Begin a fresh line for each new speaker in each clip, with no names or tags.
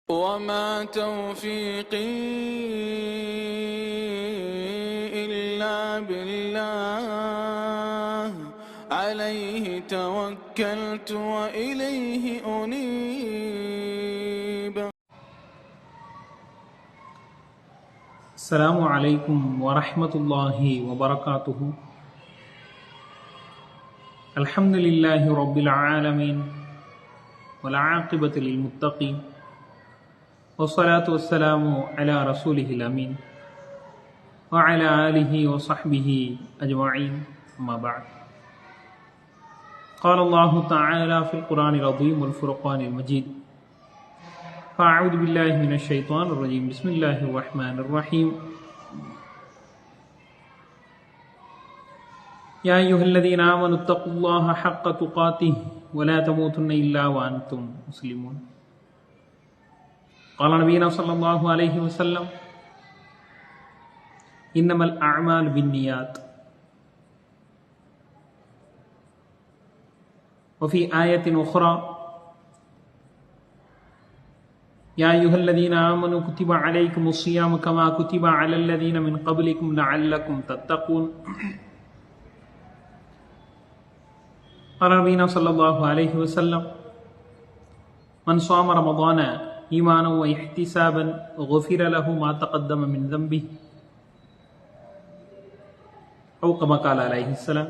وما توفيقي إلا بالله عليه توكلت وإليه أنيب.
السلام عليكم ورحمة الله وبركاته. الحمد لله رب العالمين والعاقبة للمتقين والصلاة والسلام على رسوله الأمين وعلى آله وصحبه أجمعين. أما بعد، قال الله تعالى في القرآن العظيم والفرقان المجيد: فأعوذ بالله من الشيطان الرجيم. بسم الله الرحمن الرحيم. يا أيها الذين آمنوا اتقوا الله حق تقاته ولا تموتن إلا وأنتم مسلمون. قال نبينا صلى الله عليه وسلم: إنما الأعمال بالنيات. وفي آية أخرى: يا أيها الذين آمنوا كتب عليكم الصيام كما كتب على الذين من قبلكم لعلكم تتقون. قال نبينا صلى الله عليه وسلم: من صام رمضان إيمانا واحتسابا غفر له ما تقدم من ذنبه، أو كما قال عليه السلام.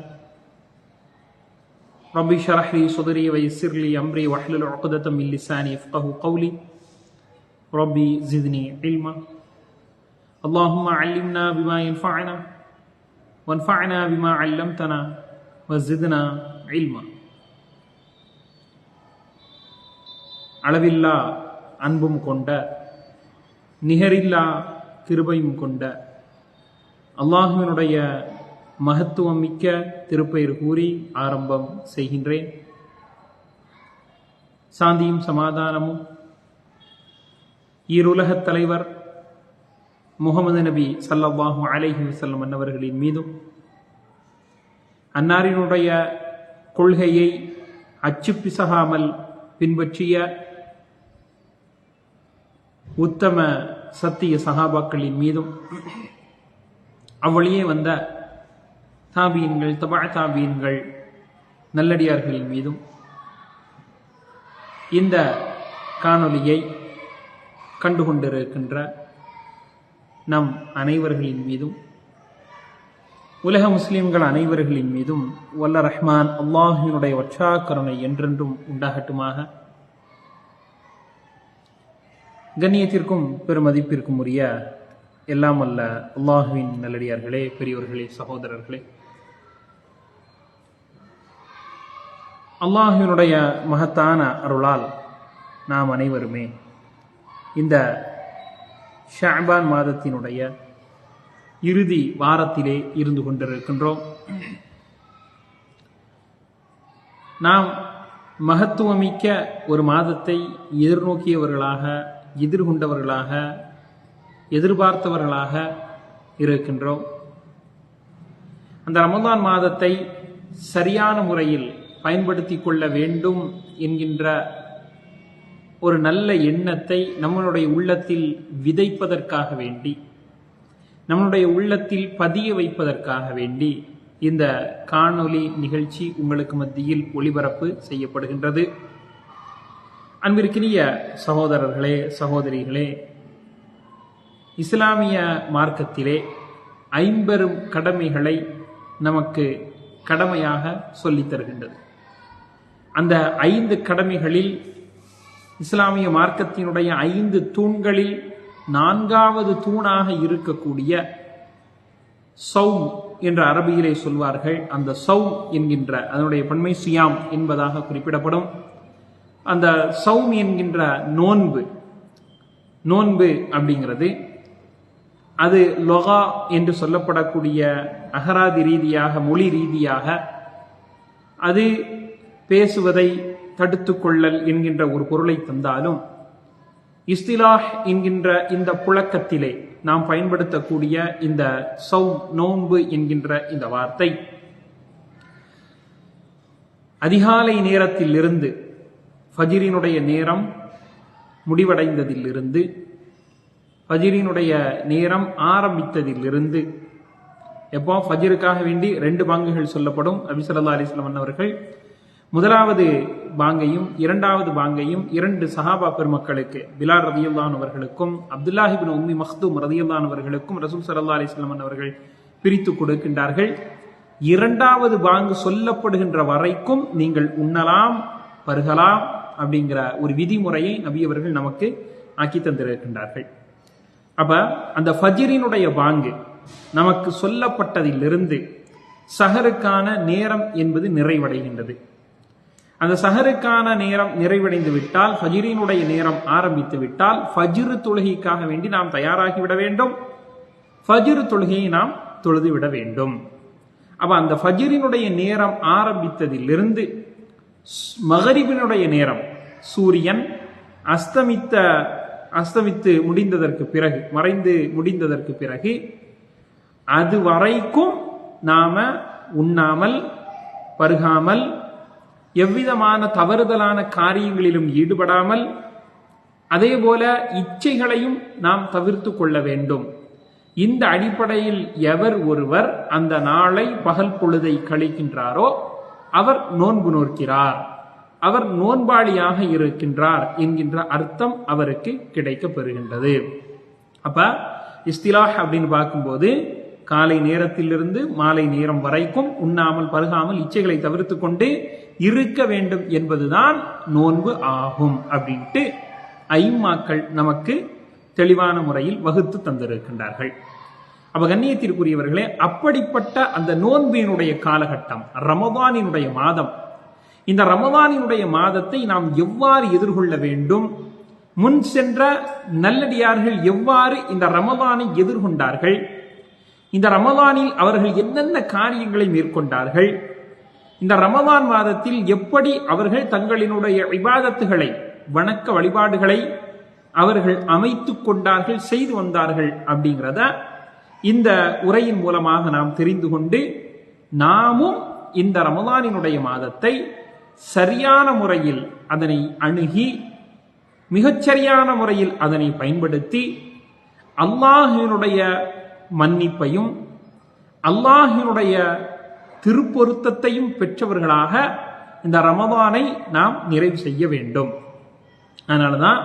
ربي اشرح لي صدري ويسر لي أمري واحلل عقدة من لساني يفقهوا قولي. ربي زدني علما. اللهم علمنا بما ينفعنا وانفعنا بما علمتنا وزدنا علما. அளவில்லா அன்பும் கொண்ட நிகரில்லா கிருபையும் கொண்ட அல்லாஹ்வினுடைய மகத்துவம் மிக்க திருப்பெயர் கூறி ஆரம்பம் செய்கின்றேன். சாந்தியும் சமாதானமும் ஈருலகத் தலைவர் முஹம்மது நபி ஸல்லல்லாஹு அலைஹி வஸல்லம் அன்னவர்களின் மீதும், அன்னாரினுடைய கொள்கையை அச்சு பிசகாமல் பின்பற்றிய உத்தம சத்திய சஹாபாக்களின் மீதும், அவ்வழியே வந்த தாபீன்கள், தபா தாபீன்கள், நல்லடியார்களின் மீதும், இந்த காணொலியை கண்டுகொண்டிருக்கின்ற நம் அனைவர்களின் மீதும், உலக முஸ்லிம்கள் அனைவர்களின் மீதும் வல்ல ரஹ்மான் அல்லாஹினுடைய வற்றா கருணை என்றென்றும் உண்டாகட்டுமாக. கண்ணியத்திற்கும் பெருமதிப்பிற்கும் உரிய எல்லாம் அல்ல அல்லாஹுவின் நல்லடியார்களே, பெரியோர்களே, சகோதரர்களே, அல்லாஹினுடைய மகத்தான அருளால் நாம் அனைவருமே இந்த ஷஅபான் மாதத்தினுடைய இறுதி வாரத்திலே இருந்து கொண்டிருக்கின்றோம். நாம் மகத்துவமிக்க ஒரு மாதத்தை எதிர்நோக்கியவர்களாக, எதிர்கொண்டவர்களாக, எதிர்பார்த்தவர்களாக இருக்கின்றோம். அந்த ரமலான் மாதத்தை சரியான முறையில் பயன்படுத்தி கொள்ள வேண்டும் என்கின்ற ஒரு நல்ல எண்ணத்தை நம்மளுடைய உள்ளத்தில் விதைப்பதற்காக வேண்டி, நம்முடைய உள்ளத்தில் பதிய வைப்பதற்காக வேண்டி இந்த காணொளி நிகழ்ச்சி உங்களுக்கு மத்தியில் ஒளிபரப்பு செய்யப்படுகின்றது. அன்பிற்கினிய சகோதரர்களே, சகோதரிகளே, இஸ்லாமிய மார்க்கத்திலே 50 கடமைகளை நமக்கு கடமையாக சொல்லித் தருகின்றது. அந்த 5 கடமைகளில் இஸ்லாமிய மார்க்கத்தினுடைய 5 தூண்களில் 4வது தூணாக இருக்கக்கூடிய சௌம் என்ற அரபியிலே சொல்வார்கள். அந்த சௌம் என்கின்ற அதனுடைய பன்மை சியாம் என்பதாக குறிப்பிடப்படும். அந்த சௌம் என்கின்ற நோன்பு அப்படிங்கிறது அது லொகா என்று சொல்லப்படக்கூடிய அகராதி ரீதியாக, மொழி ரீதியாக அது பேசுவதை தடுத்துக் கொள்ளல் என்கின்ற ஒரு பொருளை தந்தாலும், இஸ்திலாஹ் என்கின்ற இந்த புழக்கத்திலே நாம் பயன்படுத்தக்கூடிய இந்த சௌம், நோன்பு என்கின்ற இந்த வார்த்தை அதிகாலை நேரத்தில் இருந்து ஃபஜ்ரினுடைய நேரம் முடிவடைந்ததிலிருந்து, ஃபஜ்ரினுடைய நேரம் ஆரம்பித்ததிலிருந்து, எப்போ ஃபஜ்ருக்காக வேண்டி 2 பாங்குகள் சொல்லப்படும். நபி ஸல்லல்லாஹு அலைஹி வஸல்லம் அவர்கள் முதலாவது பாங்கையும் 2வது பாங்கையும் 2 சஹாபா பெருமக்களுக்கு, பிலால் ரலியல்லாஹு அன்ஹு அவர்களுக்கும் அப்துல்லாஹ் இப்னு உம்மி மக்தூம் ரலியல்லாஹு அன்ஹு அவர்களுக்கும் ரசூல் ஸல்லல்லாஹு அலைஹி வஸல்லம் அவர்கள் பிரித்து கொடுக்கின்றார்கள். 2வது பாங்கு சொல்லப்படுகின்ற வரைக்கும் நீங்கள் உண்ணலாம், பருகலாம் அப்படிங்கிற ஒரு விதிமுறையை நபி அவர்கள் நமக்கு ஆக்கி தந்திருக்கின்றார்கள். அப்ப அந்த ஃபஜ்ரினுடைய பாங்கு நமக்கு சொல்லப்பட்டதிலிருந்து சஹருக்கான நேரம் என்பது நிறைவடைகின்றது. அந்த சஹருக்கான நேரம் நிறைவடைந்து விட்டால், ஃபஜ்ரினுடைய நேரம் ஆரம்பித்து விட்டால், ஃபஜ்ர் தொழுகைக்காக வேண்டி நாம் தயாராகிவிட வேண்டும். ஃபஜ்ர் தொழுகையை நாம் தொழுது விட வேண்டும். அப்ப அந்த ஃபஜ்ரினுடைய நேரம் ஆரம்பித்ததிலிருந்து மகரிபினுடைய நேரம், சூரியன் அஸ்தமித்து முடிந்ததற்கு பிறகு, மறைந்து முடிந்ததற்கு பிறகு, அது வரைக்கும் நாம உண்ணாமல், பருகாமல், எவ்விதமான தவறுதலான காரியங்களிலும் ஈடுபடாமல், அதே போல இச்சைகளையும் நாம் தவிர்த்து கொள்ள வேண்டும். இந்த அடிப்படையில் எவர் ஒருவர் அந்த நாளை பகல் பொழுதை கழிக்கின்றாரோ அவர் நோன்பு நோக்கிறார், அவர் நோன்பாளியாக இருக்கின்றார் என்கின்ற அர்த்தம் அவருக்கு கிடைக்க பெறுகின்றது. அப்ப இஸ்திலாஹ் அப்படின்னு பார்க்கும்போது, காலை நேரத்திலிருந்து மாலை நேரம் வரைக்கும் உண்ணாமல், பருகாமல், இச்சைகளை தவிர்த்து கொண்டு இருக்க வேண்டும் என்பதுதான் நோன்பு ஆகும் அப்படின்ட்டு ஐம்மாக்கள் நமக்கு தெளிவான முறையில் வகுத்து தந்திருக்கின்றார்கள். அப்ப கண்ணியத்திற்குரியவர்களே, அப்படிப்பட்ட அந்த நோன்பினுடைய காலகட்டம் ரமதானினுடைய மாதம், இந்த ரமதானினுடைய மாதத்தை நாம் எவ்வாறு எதிர்கொள்ள வேண்டும், முன் சென்ற நல்லடியார்கள் எவ்வாறு இந்த ரமதானை எதிர்கொண்டார்கள், இந்த ரமதானில் அவர்கள் என்னென்ன காரியங்களை மேற்கொண்டார்கள், இந்த ரமதான் மாதத்தில் எப்படி அவர்கள் தங்களினுடைய இபாதத்துகளை, வணக்க வழிபாடுகளை அவர்கள் அமைத்துக் கொண்டார்கள், செய்து வந்தார்கள் அப்படிங்கிறத இந்த உரையின் மூலமாக நாம் தெரிந்து கொண்டு, நாமும் இந்த ரமதானினுடைய மாதத்தை சரியான முறையில் அதனை அணுகி, மிகச்சரியான முறையில் அதனை பயன்படுத்தி, அல்லாஹினுடைய மன்னிப்பையும் அல்லாஹினுடைய திருப்பொருத்தத்தையும் பெற்றவர்களாக இந்த ரமதானை நாம் நிறைவு செய்ய வேண்டும். அதனாலதான்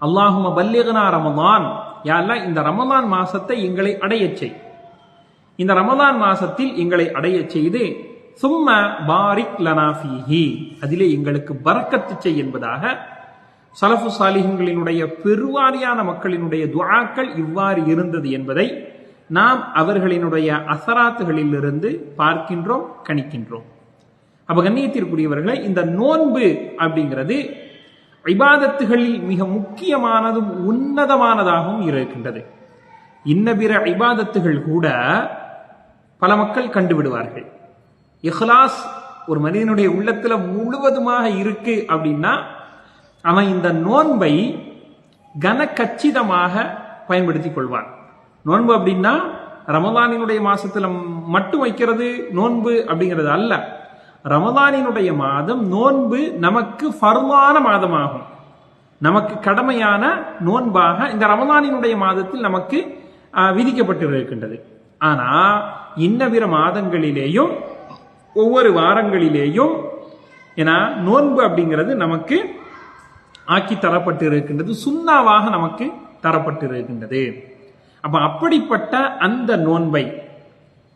அல்லாஹும்ம பல்லிக்னா ரமதான், யா அல்லாஹ் இந்த ரமதான் மாசத்தை எங்களை அடையச் செய், இந்த ரமதான் மாசத்தில் எங்களை அடையச் செய்து, சும்ம பாரிக் லனா ஃபீஹி, அதிலே எங்களுக்கு பரக்கத்து செய் என்பதாக சலஃபு சாலிஹின்களினுடைய பெருவாரியான மக்களினுடைய துஆக்கள் இவ்வாறு இருந்தது என்பதை நாம் அவர்களினுடைய அசராத்துகளில் இருந்து பார்க்கின்றோம், கணிக்கின்றோம். அப்ப கண்ணியத்திற்குரியவர்களை, இந்த நோன்பு அப்படிங்கிறது இபாதத்துகளில் மிக முக்கியமானதும் உன்னதமானதாகவும் இருக்கின்றது. இன்ன பிற இபாதத்துகள் கூட பல மக்கள் கண்டுவிடுவார்கள். இஹ்லாஸ் ஒரு மனிதனுடைய உள்ளத்துல முழுவதுமாக இருக்கு அப்படின்னா அவன் இந்த நோன்பை கனக்கச்சிதமாக பயன்படுத்திக் கொள்வான். நோன்பு அப்படின்னா ரமதானினுடைய மாசத்துல மட்டும் வைக்கிறது நோன்பு அப்படிங்கிறது அல்ல. ரமதானினுடைய மாதம் நோன்பு நமக்கு ஃபர்லான மாதமாகும், நமக்கு கடமையான நோன்பாக இந்த ரமதானினுடைய மாதத்தில் நமக்கு விதிக்கப்பட்டிருக்கின்றது. ஆனா இன்ன பிற மாதங்களிலேயும் ஒவ்வொரு வாரங்களிலேயும் ஏன்னா நோன்பு அப்படிங்கிறது நமக்கு ஆக்கி தரப்பட்டு இருக்கின்றது, சுன்னாவாக நமக்கு தரப்பட்டு இருக்கின்றது. அப்ப அப்படிப்பட்ட அந்த நோன்பை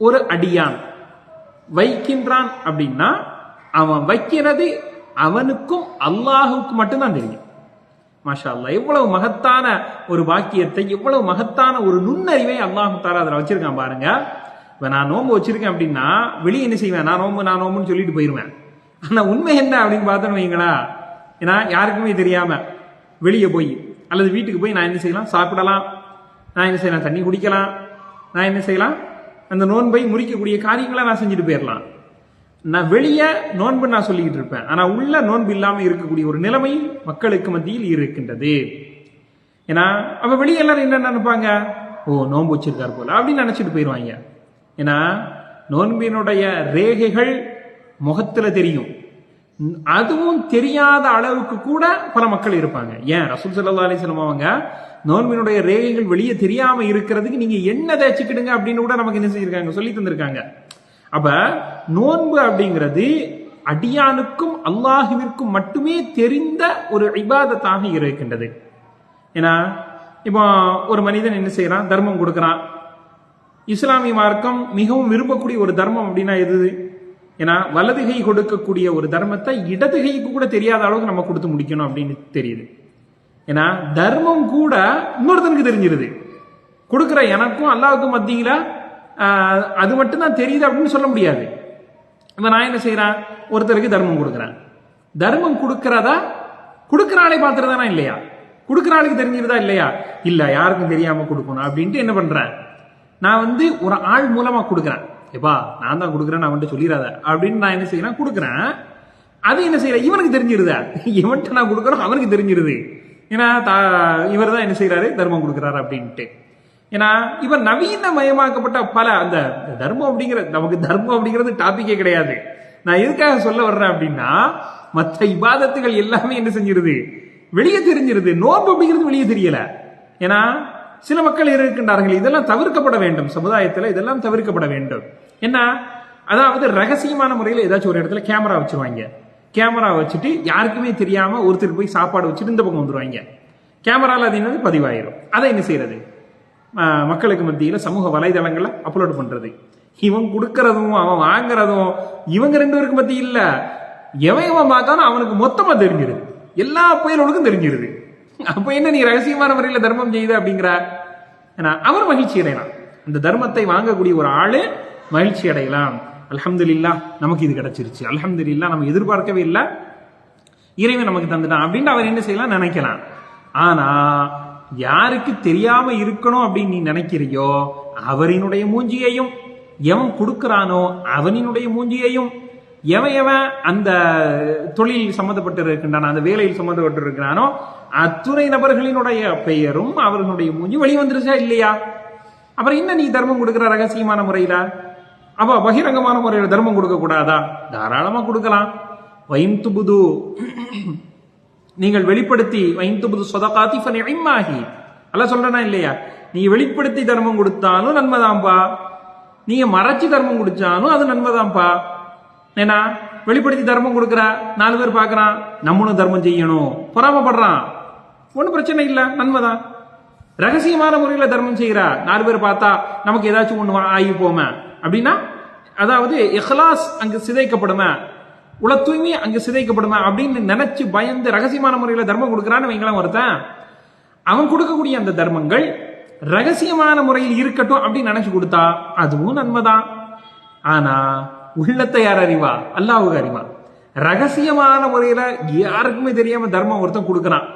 ஒரு அடியான் வைக்கின்றான் அப்படின்னா அவன் வைக்கிறது அவனுக்கும் அல்லாஹுக்கும் மட்டும்தான் தெரியும். மாஷா அல்லாஹ், எவ்வளவு மகத்தான ஒரு வாக்கியத்தை, எவ்வளவு மகத்தான ஒரு நுண்ணறிவை அல்லாஹு தஆலா அதுல வச்சிருக்கான் பாருங்க. இப்ப நான் நோன்பு வச்சிருக்கேன் அப்படின்னா வெளியே என்ன செய்வேன், நான் நோம்புன்னு சொல்லிட்டு போயிருவேன். ஆனா உண்மை என்ன அப்படின்னு பார்த்தோன்னு வைங்களா, ஏன்னா யாருக்குமே தெரியாம வெளியே போய் அல்லது வீட்டுக்கு போய் நான் என்ன செய்யலாம், சாப்பிடலாம், நான் என்ன செய்யலாம், தண்ணி குடிக்கலாம், நான் என்ன செய்யலாம், அந்த நோன்பை முறிக்கக்கூடிய காரியங்களை நான் செஞ்சுட்டு போயிடலாம். நான் வெளியே நோன்பு நான் சொல்லிக்கிட்டு இருப்பேன், ஆனா உள்ள நோன்பு இல்லாம இருக்கக்கூடிய ஒரு நிலைமை மக்களுக்கு மத்தியில் இருக்கின்றது. ஏன்னா அப்ப வெளியே எல்லாரும் என்ன நினைப்பாங்க, ஓ நோன்பு வச்சிருக்காரு போல அப்படின்னு நினைச்சிட்டு போயிடுவாங்க. ஏன்னா நோன்பினுடைய ரேகைகள் முகத்துல தெரியும், அதுவும் தெரியாத அளவுக்கு கூட பல மக்கள் இருப்பாங்க. ஏன் ரசூல் ஸல்லல்லாஹு அலைஹி வஸல்லம் அவங்க நோன்பினுடைய ரேகைகள் வெளியே தெரியாம இருக்கிறதுக்கு நீங்க என்ன தேய்ச்சிக்கிடுங்க அப்படின்னு கூட நமக்கு என்ன செஞ்சிருக்காங்க, சொல்லி தந்திருக்காங்க. அப்ப நோன்பு அப்படிங்கிறது அடியானுக்கும் அல்லாஹுவிற்கும் மட்டுமே தெரிந்த ஒரு இபாதத்தாக இருக்கின்றது. ஏன்னா இப்போ ஒரு மனிதன் என்ன செய்யறான், தர்மம் கொடுக்கறான். இஸ்லாமிய மார்க்கம் மிகவும் விரும்பக்கூடிய ஒரு தர்மம் அப்படின்னா எது? ஏன்னா வலதுகை கொடுக்கக்கூடிய ஒரு தர்மத்தை இடதுகைக்கு கூட தெரியாத அளவுக்கு நம்ம கொடுத்து முடிக்கணும் அப்படின்னு தெரியுது. ஏன்னா தர்மம் கூட இன்னொருத்தனுக்கு தெரிஞ்சிருது. கொடுக்கிற எனக்கும் அல்லாஹ்வுக்கும் மத்தியில அது மட்டும்தான் தெரியுது அப்படின்னு சொல்ல முடியாது. இப்ப நான் என்ன செய்யறேன், ஒருத்தருக்கு தர்மம் கொடுக்குறேன். தர்மம் கொடுக்கறதா கொடுக்கிற ஆளை பார்த்துறதானா இல்லையா? கொடுக்கிற ஆளுக்கு தெரிஞ்சிருதா இல்லையா? இல்ல, யாருக்கும் தெரியாம கொடுக்கணும் அப்படின்ட்டு என்ன பண்றேன், நான் ஒரு ஆள் மூலமா கொடுக்குறேன். எப்பா நான் தான் கொடுக்குறேன், நான் வந்துட்டு சொல்லிடாத அப்படின்னு நான் என்ன செய்யறேன், கொடுக்குறேன். அது என்ன செய்யற, இவனுக்கு தெரிஞ்சிருதா, இவன்ட்டு நான் கொடுக்குறோம் அவனுக்கு தெரிஞ்சிருது. ஏன்னா இவர் தான் என்ன செய்யறாரு, தர்மம் கொடுக்குறாரு அப்படின்ட்டு. ஏன்னா இவர் நவீனமயமாக்கப்பட்ட பல அந்த தர்மம் அப்படிங்கிறது, நமக்கு தர்மம் அப்படிங்கிறது டாபிக்கே கிடையாது. நான் எதுக்காக சொல்ல வர்றேன் அப்படின்னா, மற்ற இபாதத்துகள் எல்லாமே என்ன செஞ்சிருது, வெளியே தெரிஞ்சிருது. நோன்பு அப்படிங்கிறது வெளியே தெரியல. ஏன்னா சில மக்கள் இருக்கின்றார்கள், இதெல்லாம் தவிர்க்கப்பட வேண்டும். சமுதாயத்தில் இதெல்லாம் தவிர்க்கப்பட வேண்டும். என்ன, அதாவது ரகசியமான முறையில் ஏதாச்சும் ஒரு இடத்துல கேமரா வச்சிருவாங்க. கேமரா வச்சுட்டு யாருக்குமே தெரியாம ஒருத்தருக்கு போய் சாப்பாடு வச்சுட்டு இந்த பக்கம் வந்துருவாங்க. கேமரால அது என்னது பதிவாயிரும். அதை என்ன செய்யறது, மக்களுக்கு மத்தியில சமூக வலைதளங்கள்ல அப்லோட் பண்றது. இவன் கொடுக்கறதும் அவன் வாங்குறதும் இவங்க ரெண்டு பேருக்கு மத்திய இல்ல, எவன் பார்த்தாலும் அவனுக்கு மொத்தமா தெரிஞ்சிருது, எல்லா புயல்களுக்கும் தெரிஞ்சிருது. அப்ப என்ன நீ ரகசியமான முறையில தர்மம் செய்த அப்படிங்கிற, அவர் மகிழ்ச்சி அடையலாம். அந்த தர்மத்தை வாங்கக்கூடிய ஒரு ஆளு மகிழ்ச்சி அடையலாம். அல்ஹம்துலில்லாஹ் நமக்கு இது கிடைச்சிருச்சு, அல்ஹம்துலில்லாஹ் நம்ம எதிர்பார்க்கவே இல்லை, இறைவன் நமக்கு தந்துட்டான் அப்படின்னு அவர் என்ன செய்யலாம், நினைக்கலாம். ஆனா யாருக்கு தெரியாம இருக்கணும் அப்படின்னு நீ நினைக்கிறியோ அவரினுடைய மூஞ்சியையும், எவன் கொடுக்கிறானோ அவனினுடைய மூஞ்சியையும், எவன் அந்த தொழில் சம்பந்தப்பட்டு இருக்கின்றானோ அந்த வேலையில் சம்பந்தப்பட்டு இருக்கிறானோ அத்துணை நபர்களினுடைய பெயரும் அவர்களுடைய மூஞ்சி வெளியே வந்துருச்சா இல்லையா? அப்புறம் என்ன நீ தர்மம் கொடுக்கிற ரகசியமான முறையில? அப்ப பகிரங்கமான முறையில தர்மம் கொடுக்க கூடாதா? தாராளமா கொடுக்கலாம். வைந்துபுது, நீங்கள் வெளிப்படுத்தி, வைந்துபுது சொதகாத்தி ஃபனிஇம்மாஹி, அல்லாஹ் சொல்றனா இல்லையா? நீங்க வெளிப்படுத்தி தர்மம் கொடுத்தாலும் நன்மைதான்பா, நீங்க மறைச்சு தர்மம் கொடுத்தாலும் அது நன்மைதான்பா. ஏன்னா வெளிப்படுத்தி தர்மம் கொடுக்குற 4 பேர் பார்க்கறான், நம்மளும் தர்மம் செய்யணும், பொறாமப்படுறான், ஒன்னும் பிரச்சனை இல்லை, நன்மைதான். ரகசியமான முறையில தர்மம் செய்யற 4 பேர் பார்த்தா நமக்கு ஏதாச்சும் ஒண்ணு ஆகி போமே அப்படின்னா, அதாவது இஹ்லாஸ் அங்கு சிதைக்கப்படுமே, உள தூய்மை அங்கு சிதைக்கப்படுமே அப்படின்னு நினைச்சு பயந்து ரகசியமான முறையில தர்மம் கொடுக்கறான்னு வைங்களாம். ஒருத்தன் அவன் கொடுக்கக்கூடிய அந்த தர்மங்கள் ரகசியமான முறையில் இருக்கட்டும் அப்படின்னு நினைச்சு கொடுத்தா அதுவும் நன்மைதான். ஆனா உள்ளத்தை யார் அறிவா? அல்லாஹ்வுக்கு அறிவா. ரகசியமான முறையில யாருக்குமே தெரியாம தர்மம் ஒருத்தன் கொடுக்கறான்,